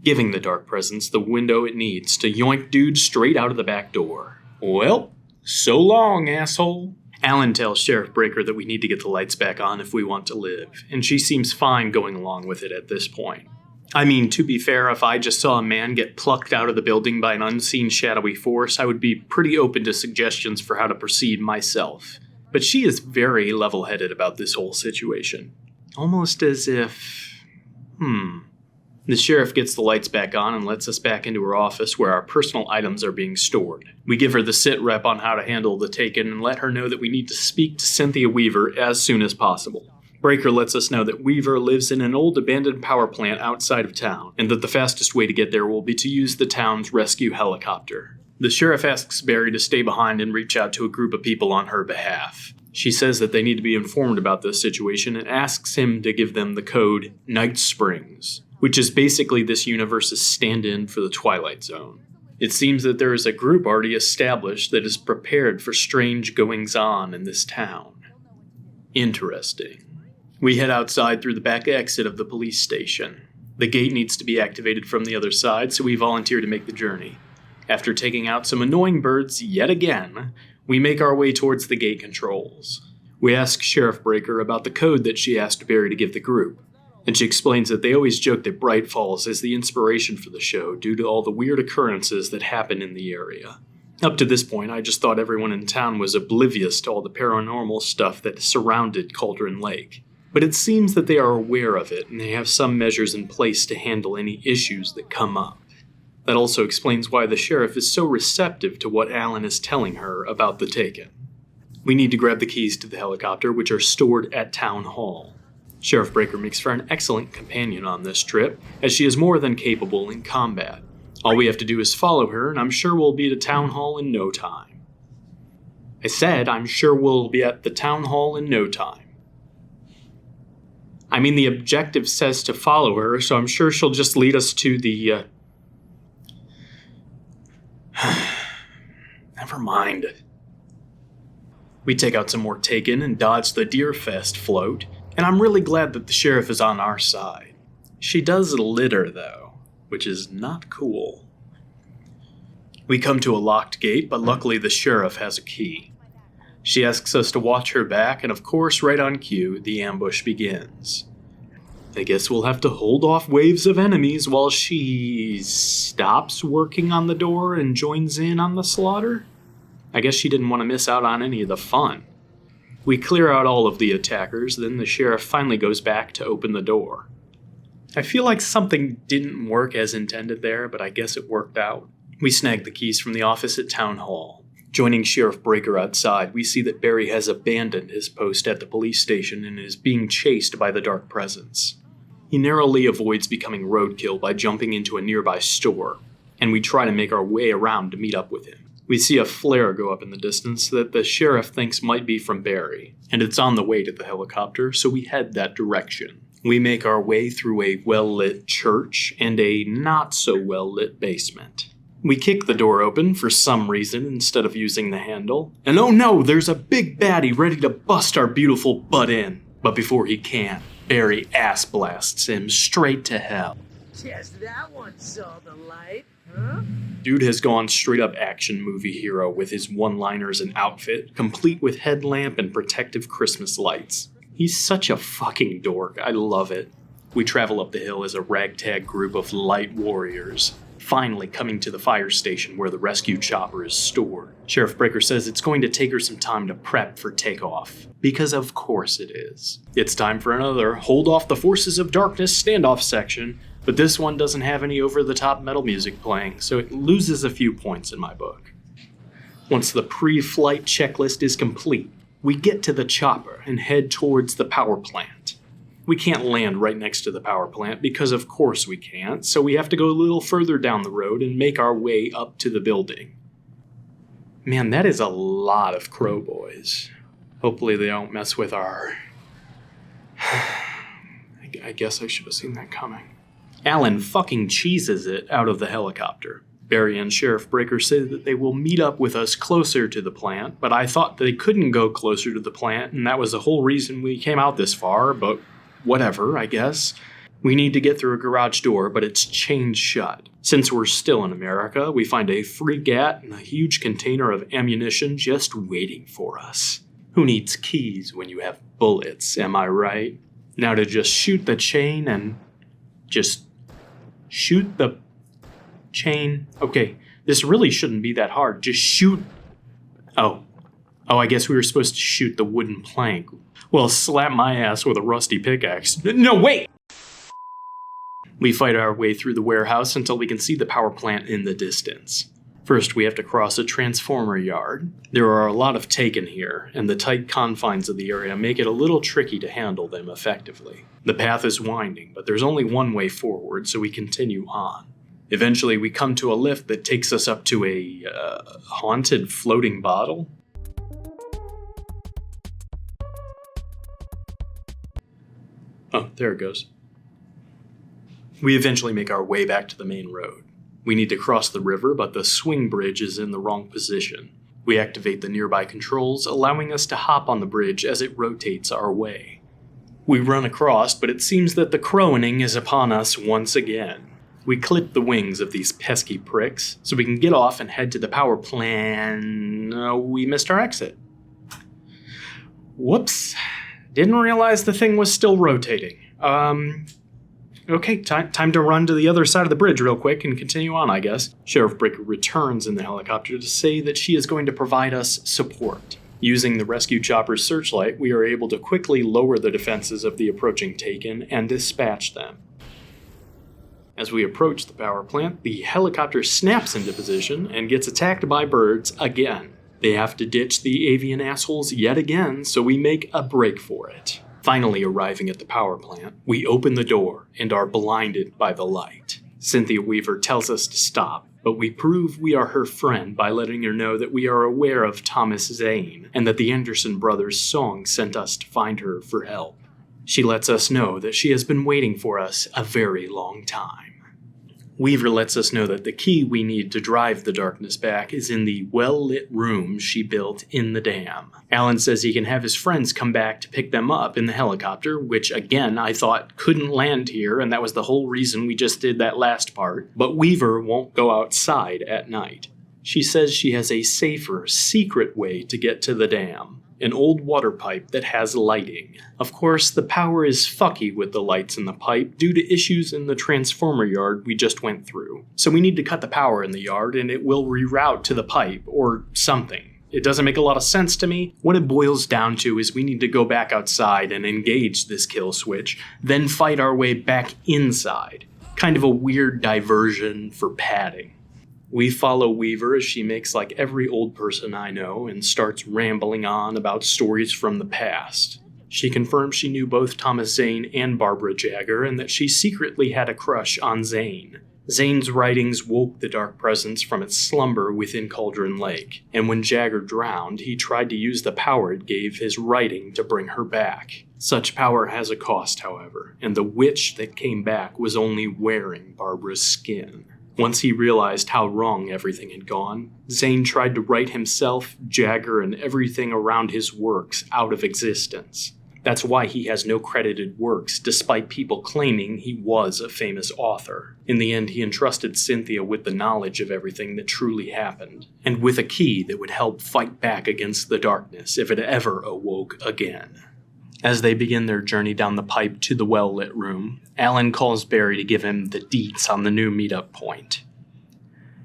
giving the Dark Presence the window it needs to yoink dude straight out of the back door. Well, so long, asshole. Alan tells Sheriff Breaker that we need to get the lights back on if we want to live, and she seems fine going along with it at this point. I mean, to be fair, if I just saw a man get plucked out of the building by an unseen shadowy force, I would be pretty open to suggestions for how to proceed myself. But she is very level-headed about this whole situation. Almost as if... The sheriff gets the lights back on and lets us back into her office where our personal items are being stored. We give her the sit rep on how to handle the taken and let her know that we need to speak to Cynthia Weaver as soon as possible. Breaker lets us know that Weaver lives in an old abandoned power plant outside of town, and that the fastest way to get there will be to use the town's rescue helicopter. The sheriff asks Barry to stay behind and reach out to a group of people on her behalf. She says that they need to be informed about this situation and asks him to give them the code Night Springs, which is basically this universe's stand-in for the Twilight Zone. It seems that there is a group already established that is prepared for strange goings-on in this town. Interesting. We head outside through the back exit of the police station. The gate needs to be activated from the other side, so we volunteer to make the journey. After taking out some annoying birds yet again, we make our way towards the gate controls. We ask Sheriff Breaker about the code that she asked Barry to give the group, and she explains that they always joke that Bright Falls is the inspiration for the show due to all the weird occurrences that happen in the area. Up to this point, I just thought everyone in town was oblivious to all the paranormal stuff that surrounded Cauldron Lake. But it seems that they are aware of it, and they have some measures in place to handle any issues that come up. That also explains why the sheriff is so receptive to what Alan is telling her about the taken. We need to grab the keys to the helicopter, which are stored at Town Hall. Sheriff Breaker makes for an excellent companion on this trip, as she is more than capable in combat. All we have to do is follow her, and I'm sure we'll be at Town Hall in no time. I said I'm sure we'll be at the Town Hall in no time. I mean, the objective says to follow her, so I'm sure she'll just lead us to the, Never mind. We take out some more taken and dodge the Deerfest float, and I'm really glad that the sheriff is on our side. She does litter, though, which is not cool. We come to a locked gate, but luckily the sheriff has a key. She asks us to watch her back, and of course, right on cue, the ambush begins. I guess we'll have to hold off waves of enemies while she stops working on the door and joins in on the slaughter? I guess she didn't want to miss out on any of the fun. We clear out all of the attackers, then the sheriff finally goes back to open the door. I feel like something didn't work as intended there, but I guess it worked out. We snag the keys from the office at Town Hall. Joining Sheriff Breaker outside, we see that Barry has abandoned his post at the police station and is being chased by the Dark Presence. He narrowly avoids becoming roadkill by jumping into a nearby store, and we try to make our way around to meet up with him. We see a flare go up in the distance that the sheriff thinks might be from Barry, and it's on the way to the helicopter, so we head that direction. We make our way through a well-lit church and a not-so-well-lit basement. We kick the door open for some reason instead of using the handle, and oh no, there's a big baddie ready to bust our beautiful butt in. But before he can, Barry ass blasts him straight to hell. Just that one saw the light, huh? Dude has gone straight up action movie hero with his one-liners and outfit, complete with headlamp and protective Christmas lights. He's such a fucking dork, I love it. We travel up the hill as a ragtag group of light warriors. finally coming to the fire station where the rescue chopper is stored. Sheriff Breaker says it's going to take her some time to prep for takeoff. Because of course it is. It's time for another Hold Off the Forces of Darkness standoff section, but this one doesn't have any over-the-top metal music playing, so it loses a few points in my book. Once the pre-flight checklist is complete, we get to the chopper and head towards the power plant. We can't land right next to the power plant because of course we can't, so we have to go a little further down the road and make our way up to the building. Man, that is a lot of crow boys. Hopefully they don't mess with our... I guess I should have seen that coming. Alan fucking cheeses it out of the helicopter. Barry and Sheriff Breaker say that they will meet up with us closer to the plant, but I thought they couldn't go closer to the plant, and that was the whole reason we came out this far, but whatever, I guess. We need to get through a garage door, but it's chained shut. Since we're still in America, we find a free gat and a huge container of ammunition just waiting for us. Who needs keys when you have bullets, am I right? Now to just shoot the chain and just shoot the chain. Okay, this really shouldn't be that hard. Just shoot. Oh, I guess we were supposed to shoot the wooden plank. Well, slap my ass with a rusty pickaxe. No, wait! We fight our way through the warehouse until we can see the power plant in the distance. First, we have to cross a transformer yard. There are a lot of taken here, and the tight confines of the area make it a little tricky to handle them effectively. The path is winding, but there's only one way forward, so we continue on. Eventually, we come to a lift that takes us up to a haunted floating bottle. Oh, there it goes. We eventually make our way back to the main road. We need to cross the river, but the swing bridge is in the wrong position. We activate the nearby controls, allowing us to hop on the bridge as it rotates our way. We run across, but it seems that the crowing is upon us once again. We clip the wings of these pesky pricks, so we can get off and head to the power plant. We missed our exit. Whoops. Didn't realize the thing was still rotating. Okay, time to run to the other side of the bridge real quick and continue on, I guess. Sheriff Breaker returns in the helicopter to say that she is going to provide us support. Using the rescue chopper's searchlight, we are able to quickly lower the defenses of the approaching Taken and dispatch them. As we approach the power plant, the helicopter snaps into position and gets attacked by birds again. They have to ditch the avian assholes yet again, so we make a break for it. Finally arriving at the power plant, we open the door and are blinded by the light. Cynthia Weaver tells us to stop, but we prove we are her friend by letting her know that we are aware of Thomas Zane and that the Anderson brothers' song sent us to find her for help. She lets us know that she has been waiting for us a very long time. Weaver lets us know that the key we need to drive the darkness back is in the well-lit room she built in the dam. Alan says he can have his friends come back to pick them up in the helicopter, which again I thought couldn't land here, and that was the whole reason we just did that last part. But Weaver won't go outside at night. She says she has a safer, secret way to get to the dam. An old water pipe that has lighting. Of course, the power is fucky with the lights in the pipe due to issues in the transformer yard we just went through. So we need to cut the power in the yard and it will reroute to the pipe or something. It doesn't make a lot of sense to me. What it boils down to is we need to go back outside and engage this kill switch, then fight our way back inside. Kind of a weird diversion for padding. We follow Weaver as she makes like every old person I know and starts rambling on about stories from the past. She confirms she knew both Thomas Zane and Barbara Jagger and that she secretly had a crush on Zane. Zane's writings woke the dark presence from its slumber within Cauldron Lake, and when Jagger drowned, he tried to use the power it gave his writing to bring her back. Such power has a cost, however, and the witch that came back was only wearing Barbara's skin. Once he realized how wrong everything had gone, Zane tried to write himself, Jagger, and everything around his works out of existence. That's why he has no credited works, despite people claiming he was a famous author. In the end, he entrusted Cynthia with the knowledge of everything that truly happened, and with a key that would help fight back against the darkness if it ever awoke again. As they begin their journey down the pipe to the well-lit room, Alan calls Barry to give him the deets on the new meetup point.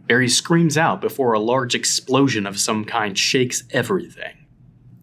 Barry screams out before a large explosion of some kind shakes everything.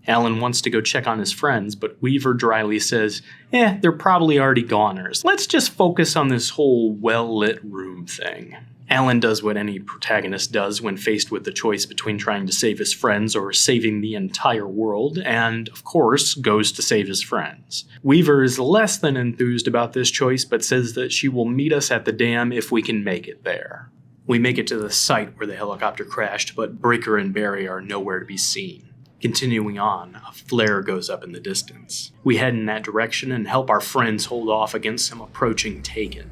Alan wants to go check on his friends, but Weaver dryly says, they're probably already goners. Let's just focus on this whole well-lit room thing. Alan does what any protagonist does when faced with the choice between trying to save his friends or saving the entire world, and, of course, goes to save his friends. Weaver is less than enthused about this choice, but says that she will meet us at the dam if we can make it there. We make it to the site where the helicopter crashed, but Breaker and Barry are nowhere to be seen. Continuing on, a flare goes up in the distance. We head in that direction and help our friends hold off against some approaching Taken.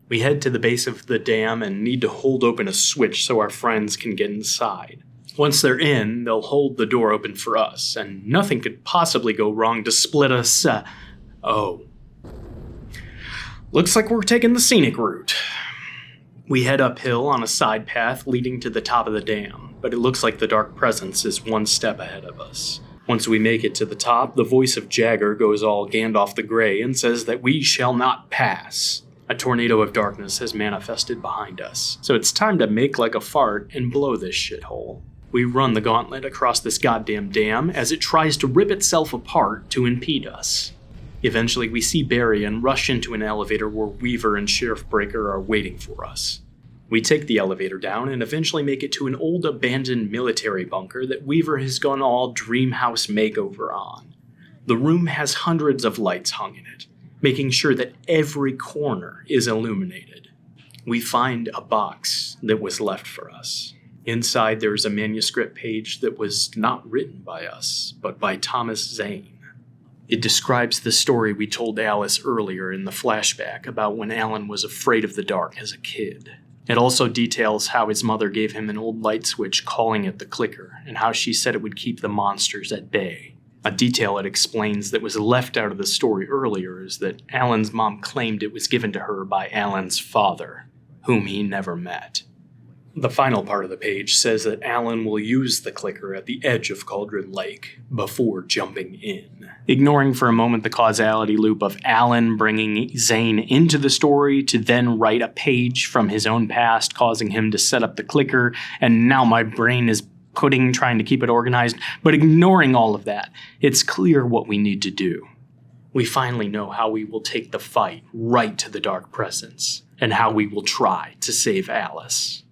We head to the base of the dam and need to hold open a switch so our friends can get inside. Once they're in, they'll hold the door open for us, and nothing could possibly go wrong to split us. Looks like we're taking the scenic route. We head uphill on a side path leading to the top of the dam, but it looks like the Dark Presence is one step ahead of us. Once we make it to the top, the voice of Jagger goes all Gandalf the Grey and says that we shall not pass. A tornado of darkness has manifested behind us, so it's time to make like a fart and blow this shithole. We run the gauntlet across this goddamn dam as it tries to rip itself apart to impede us. Eventually, we see Barry and rush into an elevator where Weaver and Sheriff Breaker are waiting for us. We take the elevator down and eventually make it to an old abandoned military bunker that Weaver has gone all dream house makeover on. The room has hundreds of lights hung in it, making sure that every corner is illuminated. We find a box that was left for us. Inside there is a manuscript page that was not written by us, but by Thomas Zane. It describes the story we told Alice earlier in the flashback about when Alan was afraid of the dark as a kid. It also details how his mother gave him an old light switch calling it the clicker, and how she said it would keep the monsters at bay. A detail it explains that was left out of the story earlier is that Alan's mom claimed it was given to her by Alan's father, whom he never met. The final part of the page says that Alan will use the clicker at the edge of Cauldron Lake before jumping in. Ignoring for a moment the causality loop of Alan bringing Zane into the story to then write a page from his own past causing him to set up the clicker, and now my brain is trying to keep it organized, but ignoring all of that, it's clear what we need to do. We finally know how we will take the fight right to the Dark Presence, and how we will try to save Alice.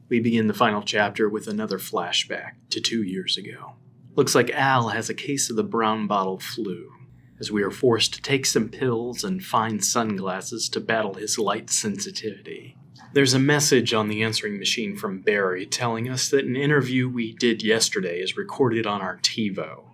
We begin the final chapter with another flashback to 2 years ago. Looks like Al has a case of the brown bottle flu, as we are forced to take some pills and find sunglasses to battle his light sensitivity. There's a message on the answering machine from Barry telling us that an interview we did yesterday is recorded on our TiVo.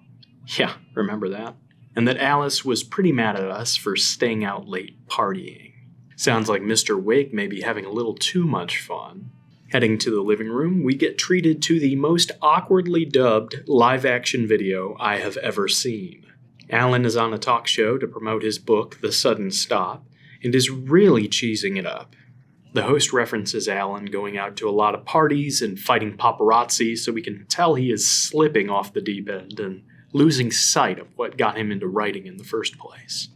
Yeah, remember that? And that Alice was pretty mad at us for staying out late partying. Sounds like Mr. Wake may be having a little too much fun. Heading to the living room, we get treated to the most awkwardly dubbed live-action video I have ever seen. Alan is on a talk show to promote his book, The Sudden Stop, and is really cheesing it up. The host references Alan going out to a lot of parties and fighting paparazzi, so we can tell he is slipping off the deep end and losing sight of what got him into writing in the first place.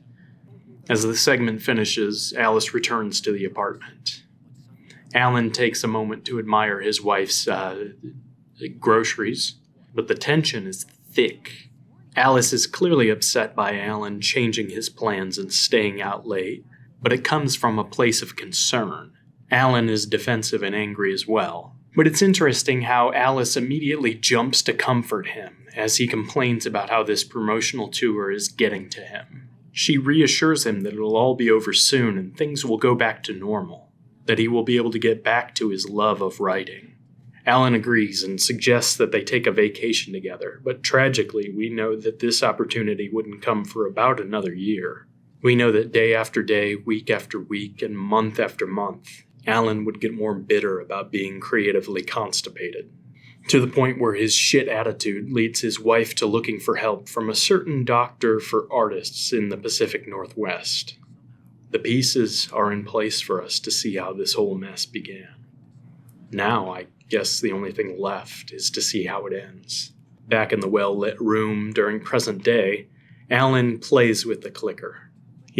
As the segment finishes, Alice returns to the apartment. Alan takes a moment to admire his wife's groceries, but the tension is thick. Alice is clearly upset by Alan changing his plans and staying out late, but it comes from a place of concern. Alan is defensive and angry as well, but it's interesting how Alice immediately jumps to comfort him as he complains about how this promotional tour is getting to him. She reassures him that it'll all be over soon and things will go back to normal, that he will be able to get back to his love of writing. Alan agrees and suggests that they take a vacation together, but tragically we know that this opportunity wouldn't come for about another year. We know that day after day, week after week, and month after month, Alan would get more bitter about being creatively constipated, to the point where his shit attitude leads his wife to looking for help from a certain doctor for artists in the Pacific Northwest. The pieces are in place for us to see how this whole mess began. Now, I guess the only thing left is to see how it ends. Back in the well-lit room during present day, Alan plays with the clicker.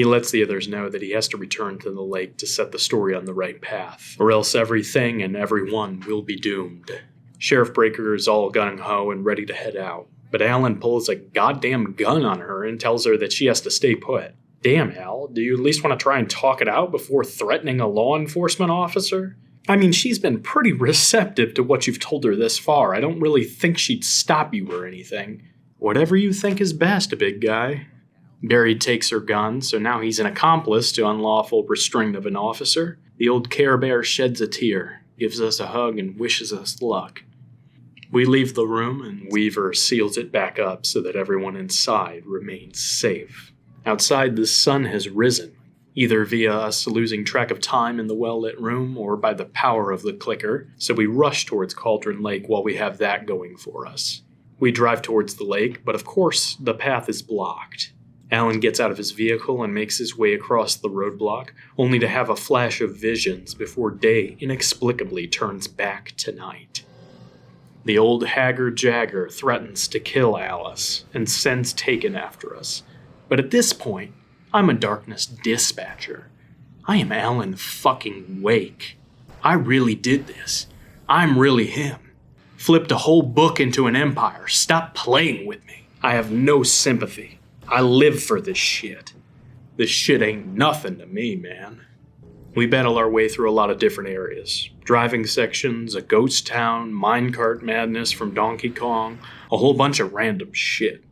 He lets the others know that he has to return to the lake to set the story on the right path, or else everything and everyone will be doomed. Sheriff Breaker is all gung-ho and ready to head out, but Alan pulls a goddamn gun on her and tells her that she has to stay put. Damn, Al, do you at least want to try and talk it out before threatening a law enforcement officer? I mean, she's been pretty receptive to what you've told her this far. I don't really think she'd stop you or anything. Whatever you think is best, big guy. Barry takes her gun, so now he's an accomplice to unlawful restraint of an officer. The old Care Bear sheds a tear, gives us a hug, and wishes us luck. We leave the room, and Weaver seals it back up so that everyone inside remains safe. Outside, the sun has risen, either via us losing track of time in the well-lit room or by the power of the clicker, so we rush towards Cauldron Lake while we have that going for us. We drive towards the lake, but of course, the path is blocked. Alan gets out of his vehicle and makes his way across the roadblock, only to have a flash of visions before day inexplicably turns back to night. The old haggard Jagger threatens to kill Alice and sends Taken after us. But at this point, I'm a darkness dispatcher. I am Alan fucking Wake. I really did this. I'm really him. Flipped a whole book into an empire. Stop playing with me. I have no sympathy. I live for this shit. This shit ain't nothing to me, man. We battle our way through a lot of different areas. Driving sections, a ghost town, minecart madness from Donkey Kong, a whole bunch of random shit.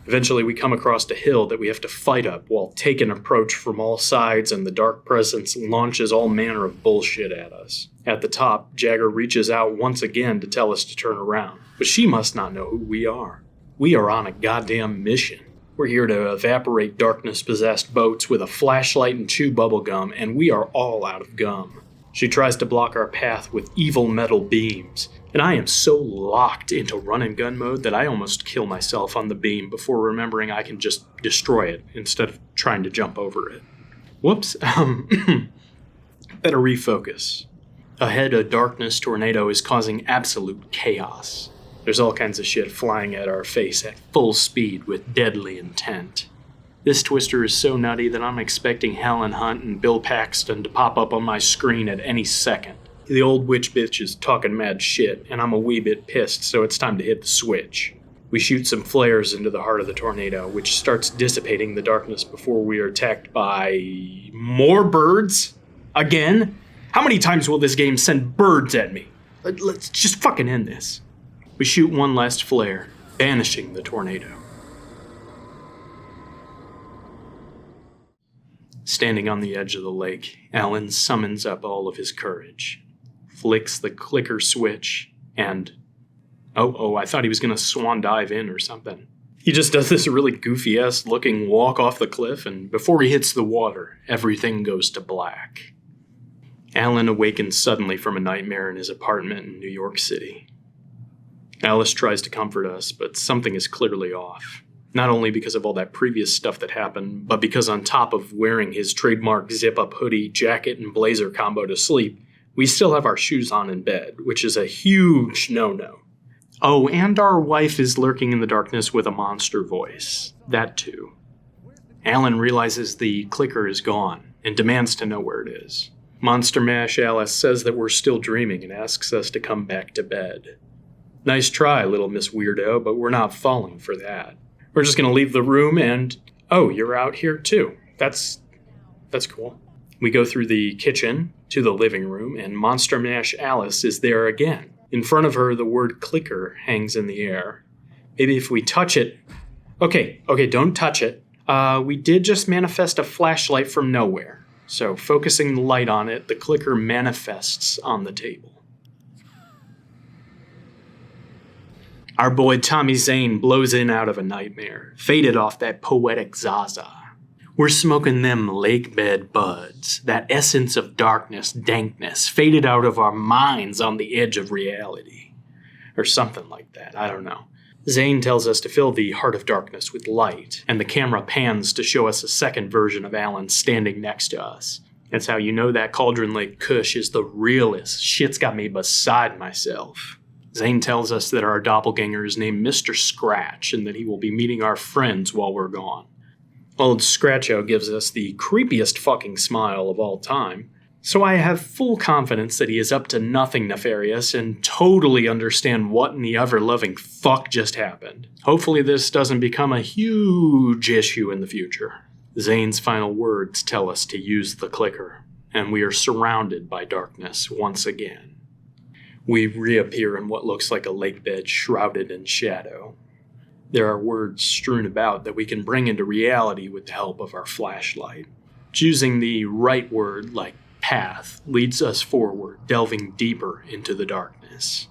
Eventually we come across a hill that we have to fight up while Taken approach from all sides and the dark presence launches all manner of bullshit at us. At the top, Jagger reaches out once again to tell us to turn around, but she must not know who we are. We are on a goddamn mission. We're here to evaporate darkness-possessed boats with a flashlight and chew bubblegum, and we are all out of gum. She tries to block our path with evil metal beams, and I am so locked into run-and-gun mode that I almost kill myself on the beam before remembering I can just destroy it instead of trying to jump over it. Whoops. Better refocus. Ahead, a darkness tornado is causing absolute chaos. There's all kinds of shit flying at our face at full speed with deadly intent. This twister is so nutty that I'm expecting Helen Hunt and Bill Paxton to pop up on my screen at any second. The old witch bitch is talking mad shit, and I'm a wee bit pissed, so it's time to hit the switch. We shoot some flares into the heart of the tornado, which starts dissipating the darkness before we are attacked by more birds? Again? How many times will this game send birds at me? Let's just fucking end this. We shoot one last flare, banishing the tornado. Standing on the edge of the lake, Alan summons up all of his courage, flicks the clicker switch, and... Oh, I thought he was going to swan dive in or something. He just does this really goofy-ass looking walk off the cliff, and before he hits the water, everything goes to black. Alan awakens suddenly from a nightmare in his apartment in New York City. Alice tries to comfort us, but something is clearly off. Not only because of all that previous stuff that happened, but because on top of wearing his trademark zip-up hoodie, jacket, and blazer combo to sleep, we still have our shoes on in bed, which is a huge no-no. Oh, and our wife is lurking in the darkness with a monster voice. That too. Alan realizes the clicker is gone and demands to know where it is. Monster Mash Alice says that we're still dreaming and asks us to come back to bed. Nice try, little Miss Weirdo, but we're not falling for that. We're just going to leave the room and... Oh, you're out here too. That's cool. We go through the kitchen to the living room, and Monster Mash Alice is there again. In front of her, the word clicker hangs in the air. Maybe if we touch it... Okay, don't touch it. We did just manifest a flashlight from nowhere. So focusing the light on it, the clicker manifests on the table. Our boy Tommy Zane blows in out of a nightmare, faded off that poetic Zaza. We're smoking them lake bed buds, that essence of darkness, dankness, faded out of our minds on the edge of reality. Or something like that, I don't know. Zane tells us to fill the heart of darkness with light, and the camera pans to show us a second version of Alan standing next to us. That's how you know that Cauldron Lake Kush is the realest. Shit's got me beside myself. Zane tells us that our doppelganger is named Mr. Scratch and that he will be meeting our friends while we're gone. Old Scratcho gives us the creepiest fucking smile of all time, so I have full confidence that he is up to nothing nefarious and totally understand what in the ever-loving fuck just happened. Hopefully this doesn't become a huge issue in the future. Zane's final words tell us to use the clicker, and we are surrounded by darkness once again. We reappear in what looks like a lake bed shrouded in shadow. There are words strewn about that we can bring into reality with the help of our flashlight. Choosing the right word, like path, leads us forward, delving deeper into the darkness.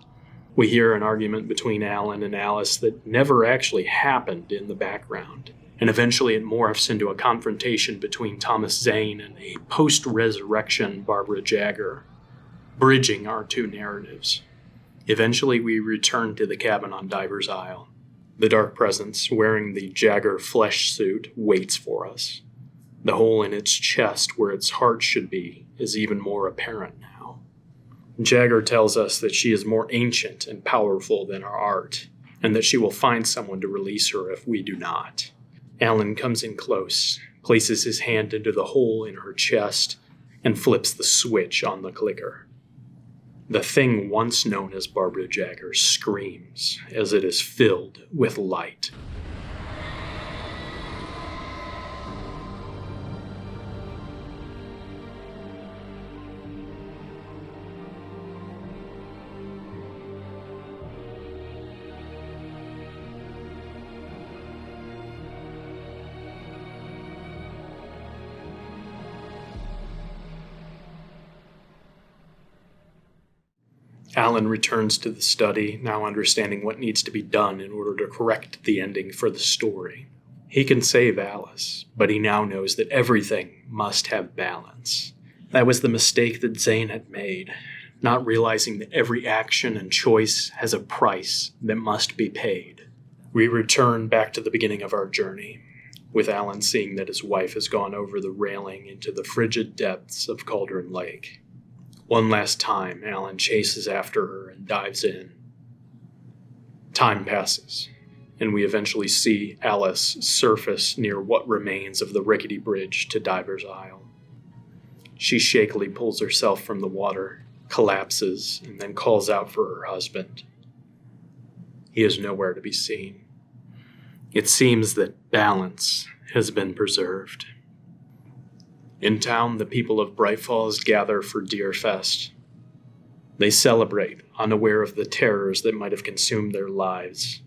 We hear an argument between Alan and Alice that never actually happened in the background, and eventually it morphs into a confrontation between Thomas Zane and a post-resurrection Barbara Jagger, bridging our two narratives. Eventually we return to the cabin on Diver's Isle. The dark presence, wearing the Jagger flesh suit, waits for us. The hole in its chest where its heart should be is even more apparent now. Jagger tells us that she is more ancient and powerful than our art, and that she will find someone to release her if we do not. Alan comes in close, places his hand into the hole in her chest, and flips the switch on the clicker. The thing once known as Barbara Jagger screams as it is filled with light. Alan returns to the study, now understanding what needs to be done in order to correct the ending for the story. He can save Alice, but he now knows that everything must have balance. That was the mistake that Zane had made, not realizing that every action and choice has a price that must be paid. We return back to the beginning of our journey, with Alan seeing that his wife has gone over the railing into the frigid depths of Cauldron Lake. One last time, Alan chases after her and dives in. Time passes, and we eventually see Alice surface near what remains of the rickety bridge to Diver's Isle. She shakily pulls herself from the water, collapses, and then calls out for her husband. He is nowhere to be seen. It seems that balance has been preserved. In town, the people of Bright Falls gather for Deerfest. They celebrate, unaware of the terrors that might have consumed their lives.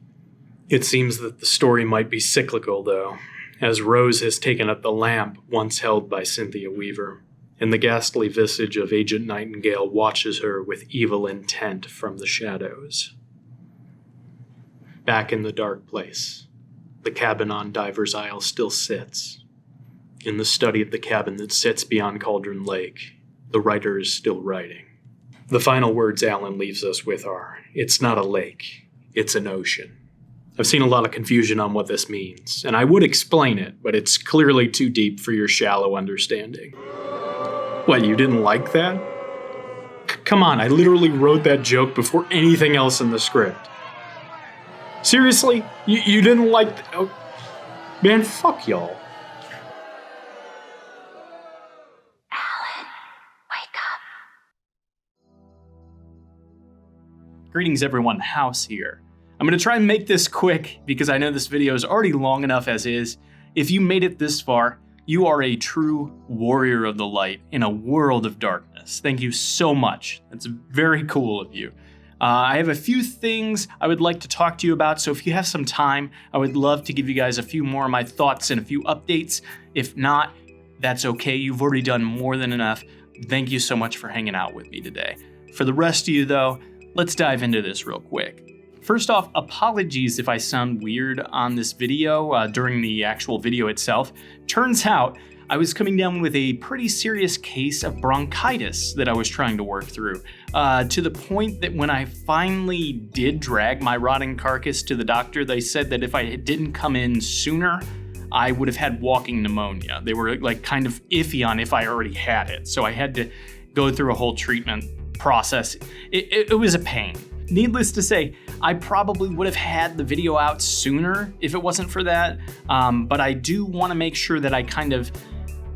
It seems that the story might be cyclical, though, as Rose has taken up the lamp once held by Cynthia Weaver, and the ghastly visage of Agent Nightingale watches her with evil intent from the shadows. Back in the dark place, the cabin on Diver's Isle still sits. In the study of the cabin that sits beyond Cauldron Lake, the writer is still writing. The final words Alan leaves us with are, "It's not a lake, it's an ocean." I've seen a lot of confusion on what this means, and I would explain it, but it's clearly too deep for your shallow understanding. What, you didn't like that? Come on, I literally wrote that joke before anything else in the script. Seriously? You didn't like oh, man, fuck y'all. Greetings everyone, House here. I'm going to try and make this quick because I know this video is already long enough as is. If you made it this far, you are a true warrior of the light in a world of darkness. Thank you so much. That's very cool of you. I have a few things I would like to talk to you about, so if you have some time, I would love to give you guys a few more of my thoughts and a few updates. If not, that's okay. You've already done more than enough. Thank you so much for hanging out with me today. For the rest of you though, let's dive into this real quick. First off, apologies if I sound weird on this video during the actual video itself. Turns out, I was coming down with a pretty serious case of bronchitis that I was trying to work through, to the point that when I finally did drag my rotting carcass to the doctor, they said that if I didn't come in sooner, I would have had walking pneumonia. They were like kind of iffy on if I already had it, so I had to go through a whole treatment process. It was a pain. Needless to say, I probably would have had the video out sooner if it wasn't for that, but I do want to make sure that I kind of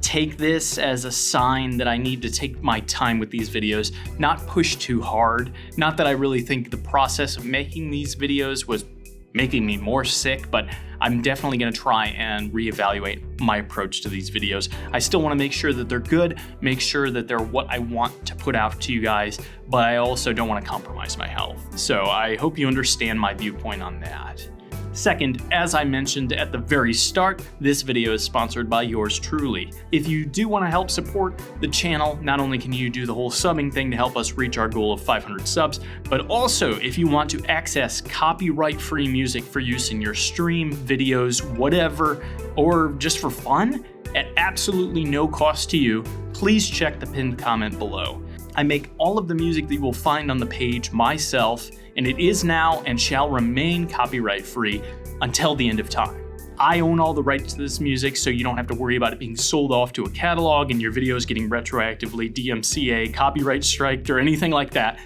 take this as a sign that I need to take my time with these videos, not push too hard. Not that I really think the process of making these videos was making me more sick, but I'm definitely gonna try and reevaluate my approach to these videos. I still wanna make sure that they're good, make sure that they're what I want to put out to you guys, but I also don't wanna compromise my health. So I hope you understand my viewpoint on that. Second, as I mentioned at the very start, this video is sponsored by yours truly. If you do want to help support the channel, not only can you do the whole subbing thing to help us reach our goal of 500 subs, but also if you want to access copyright-free music for use in your stream, videos, whatever, or just for fun, at absolutely no cost to you, please check the pinned comment below. I make all of the music that you will find on the page myself, and it is now and shall remain copyright free until the end of time. I own all the rights to this music, so you don't have to worry about it being sold off to a catalog and your videos getting retroactively DMCA, copyright striked, or anything like that.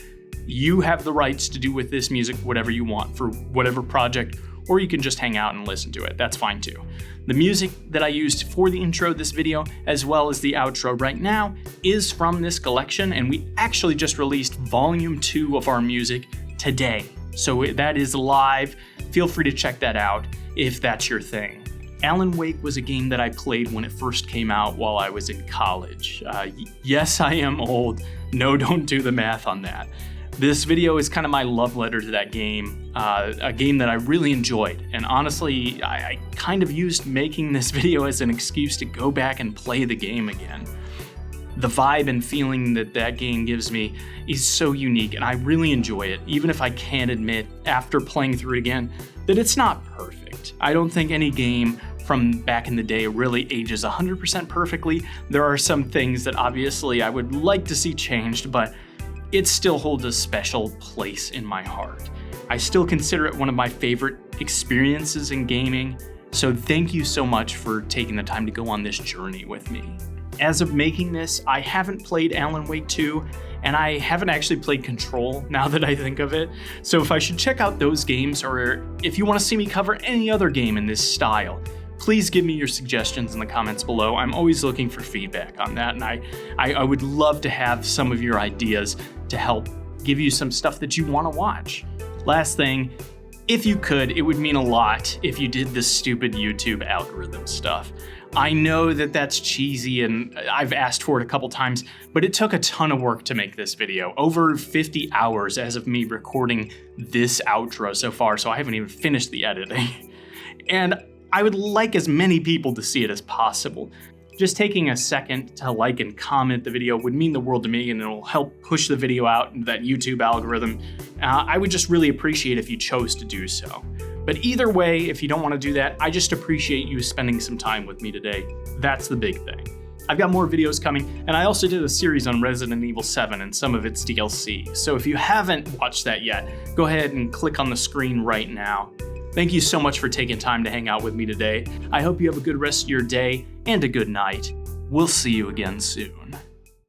You have the rights to do with this music whatever you want for whatever project, or you can just hang out and listen to it. That's fine too. The music that I used for the intro of this video, as well as the outro right now, is from this collection, and we actually just released volume 2 of our music today. So that is live. Feel free to check that out if that's your thing. Alan Wake was a game that I played when it first came out while I was in college. Yes, I am old. No, don't do the math on that. This video is kind of my love letter to that game, a game that I really enjoyed. And honestly, I kind of used making this video as an excuse to go back and play the game again. The vibe and feeling that that game gives me is so unique, and I really enjoy it, even if I can't admit, after playing through it again, that it's not perfect. I don't think any game from back in the day really ages 100% perfectly. There are some things that obviously I would like to see changed, but it still holds a special place in my heart. I still consider it one of my favorite experiences in gaming, so thank you so much for taking the time to go on this journey with me. As of making this, I haven't played Alan Wake 2, and I haven't actually played Control, now that I think of it. So if I should check out those games, or if you want to see me cover any other game in this style, please give me your suggestions in the comments below. I'm always looking for feedback on that, and I would love to have some of your ideas to help give you some stuff that you want to watch. Last thing, if you could, it would mean a lot if you did this stupid YouTube algorithm stuff. I know that that's cheesy and I've asked for it a couple times, but it took a ton of work to make this video. Over 50 hours as of me recording this outro so far, so I haven't even finished the editing. And I would like as many people to see it as possible. Just taking a second to like and comment the video would mean the world to me, and it'll help push the video out into that YouTube algorithm. I would just really appreciate if you chose to do so. But either way, if you don't want to do that, I just appreciate you spending some time with me today. That's the big thing. I've got more videos coming, and I also did a series on Resident Evil 7 and some of its DLC. So if you haven't watched that yet, go ahead and click on the screen right now. Thank you so much for taking time to hang out with me today. I hope you have a good rest of your day and a good night. We'll see you again soon.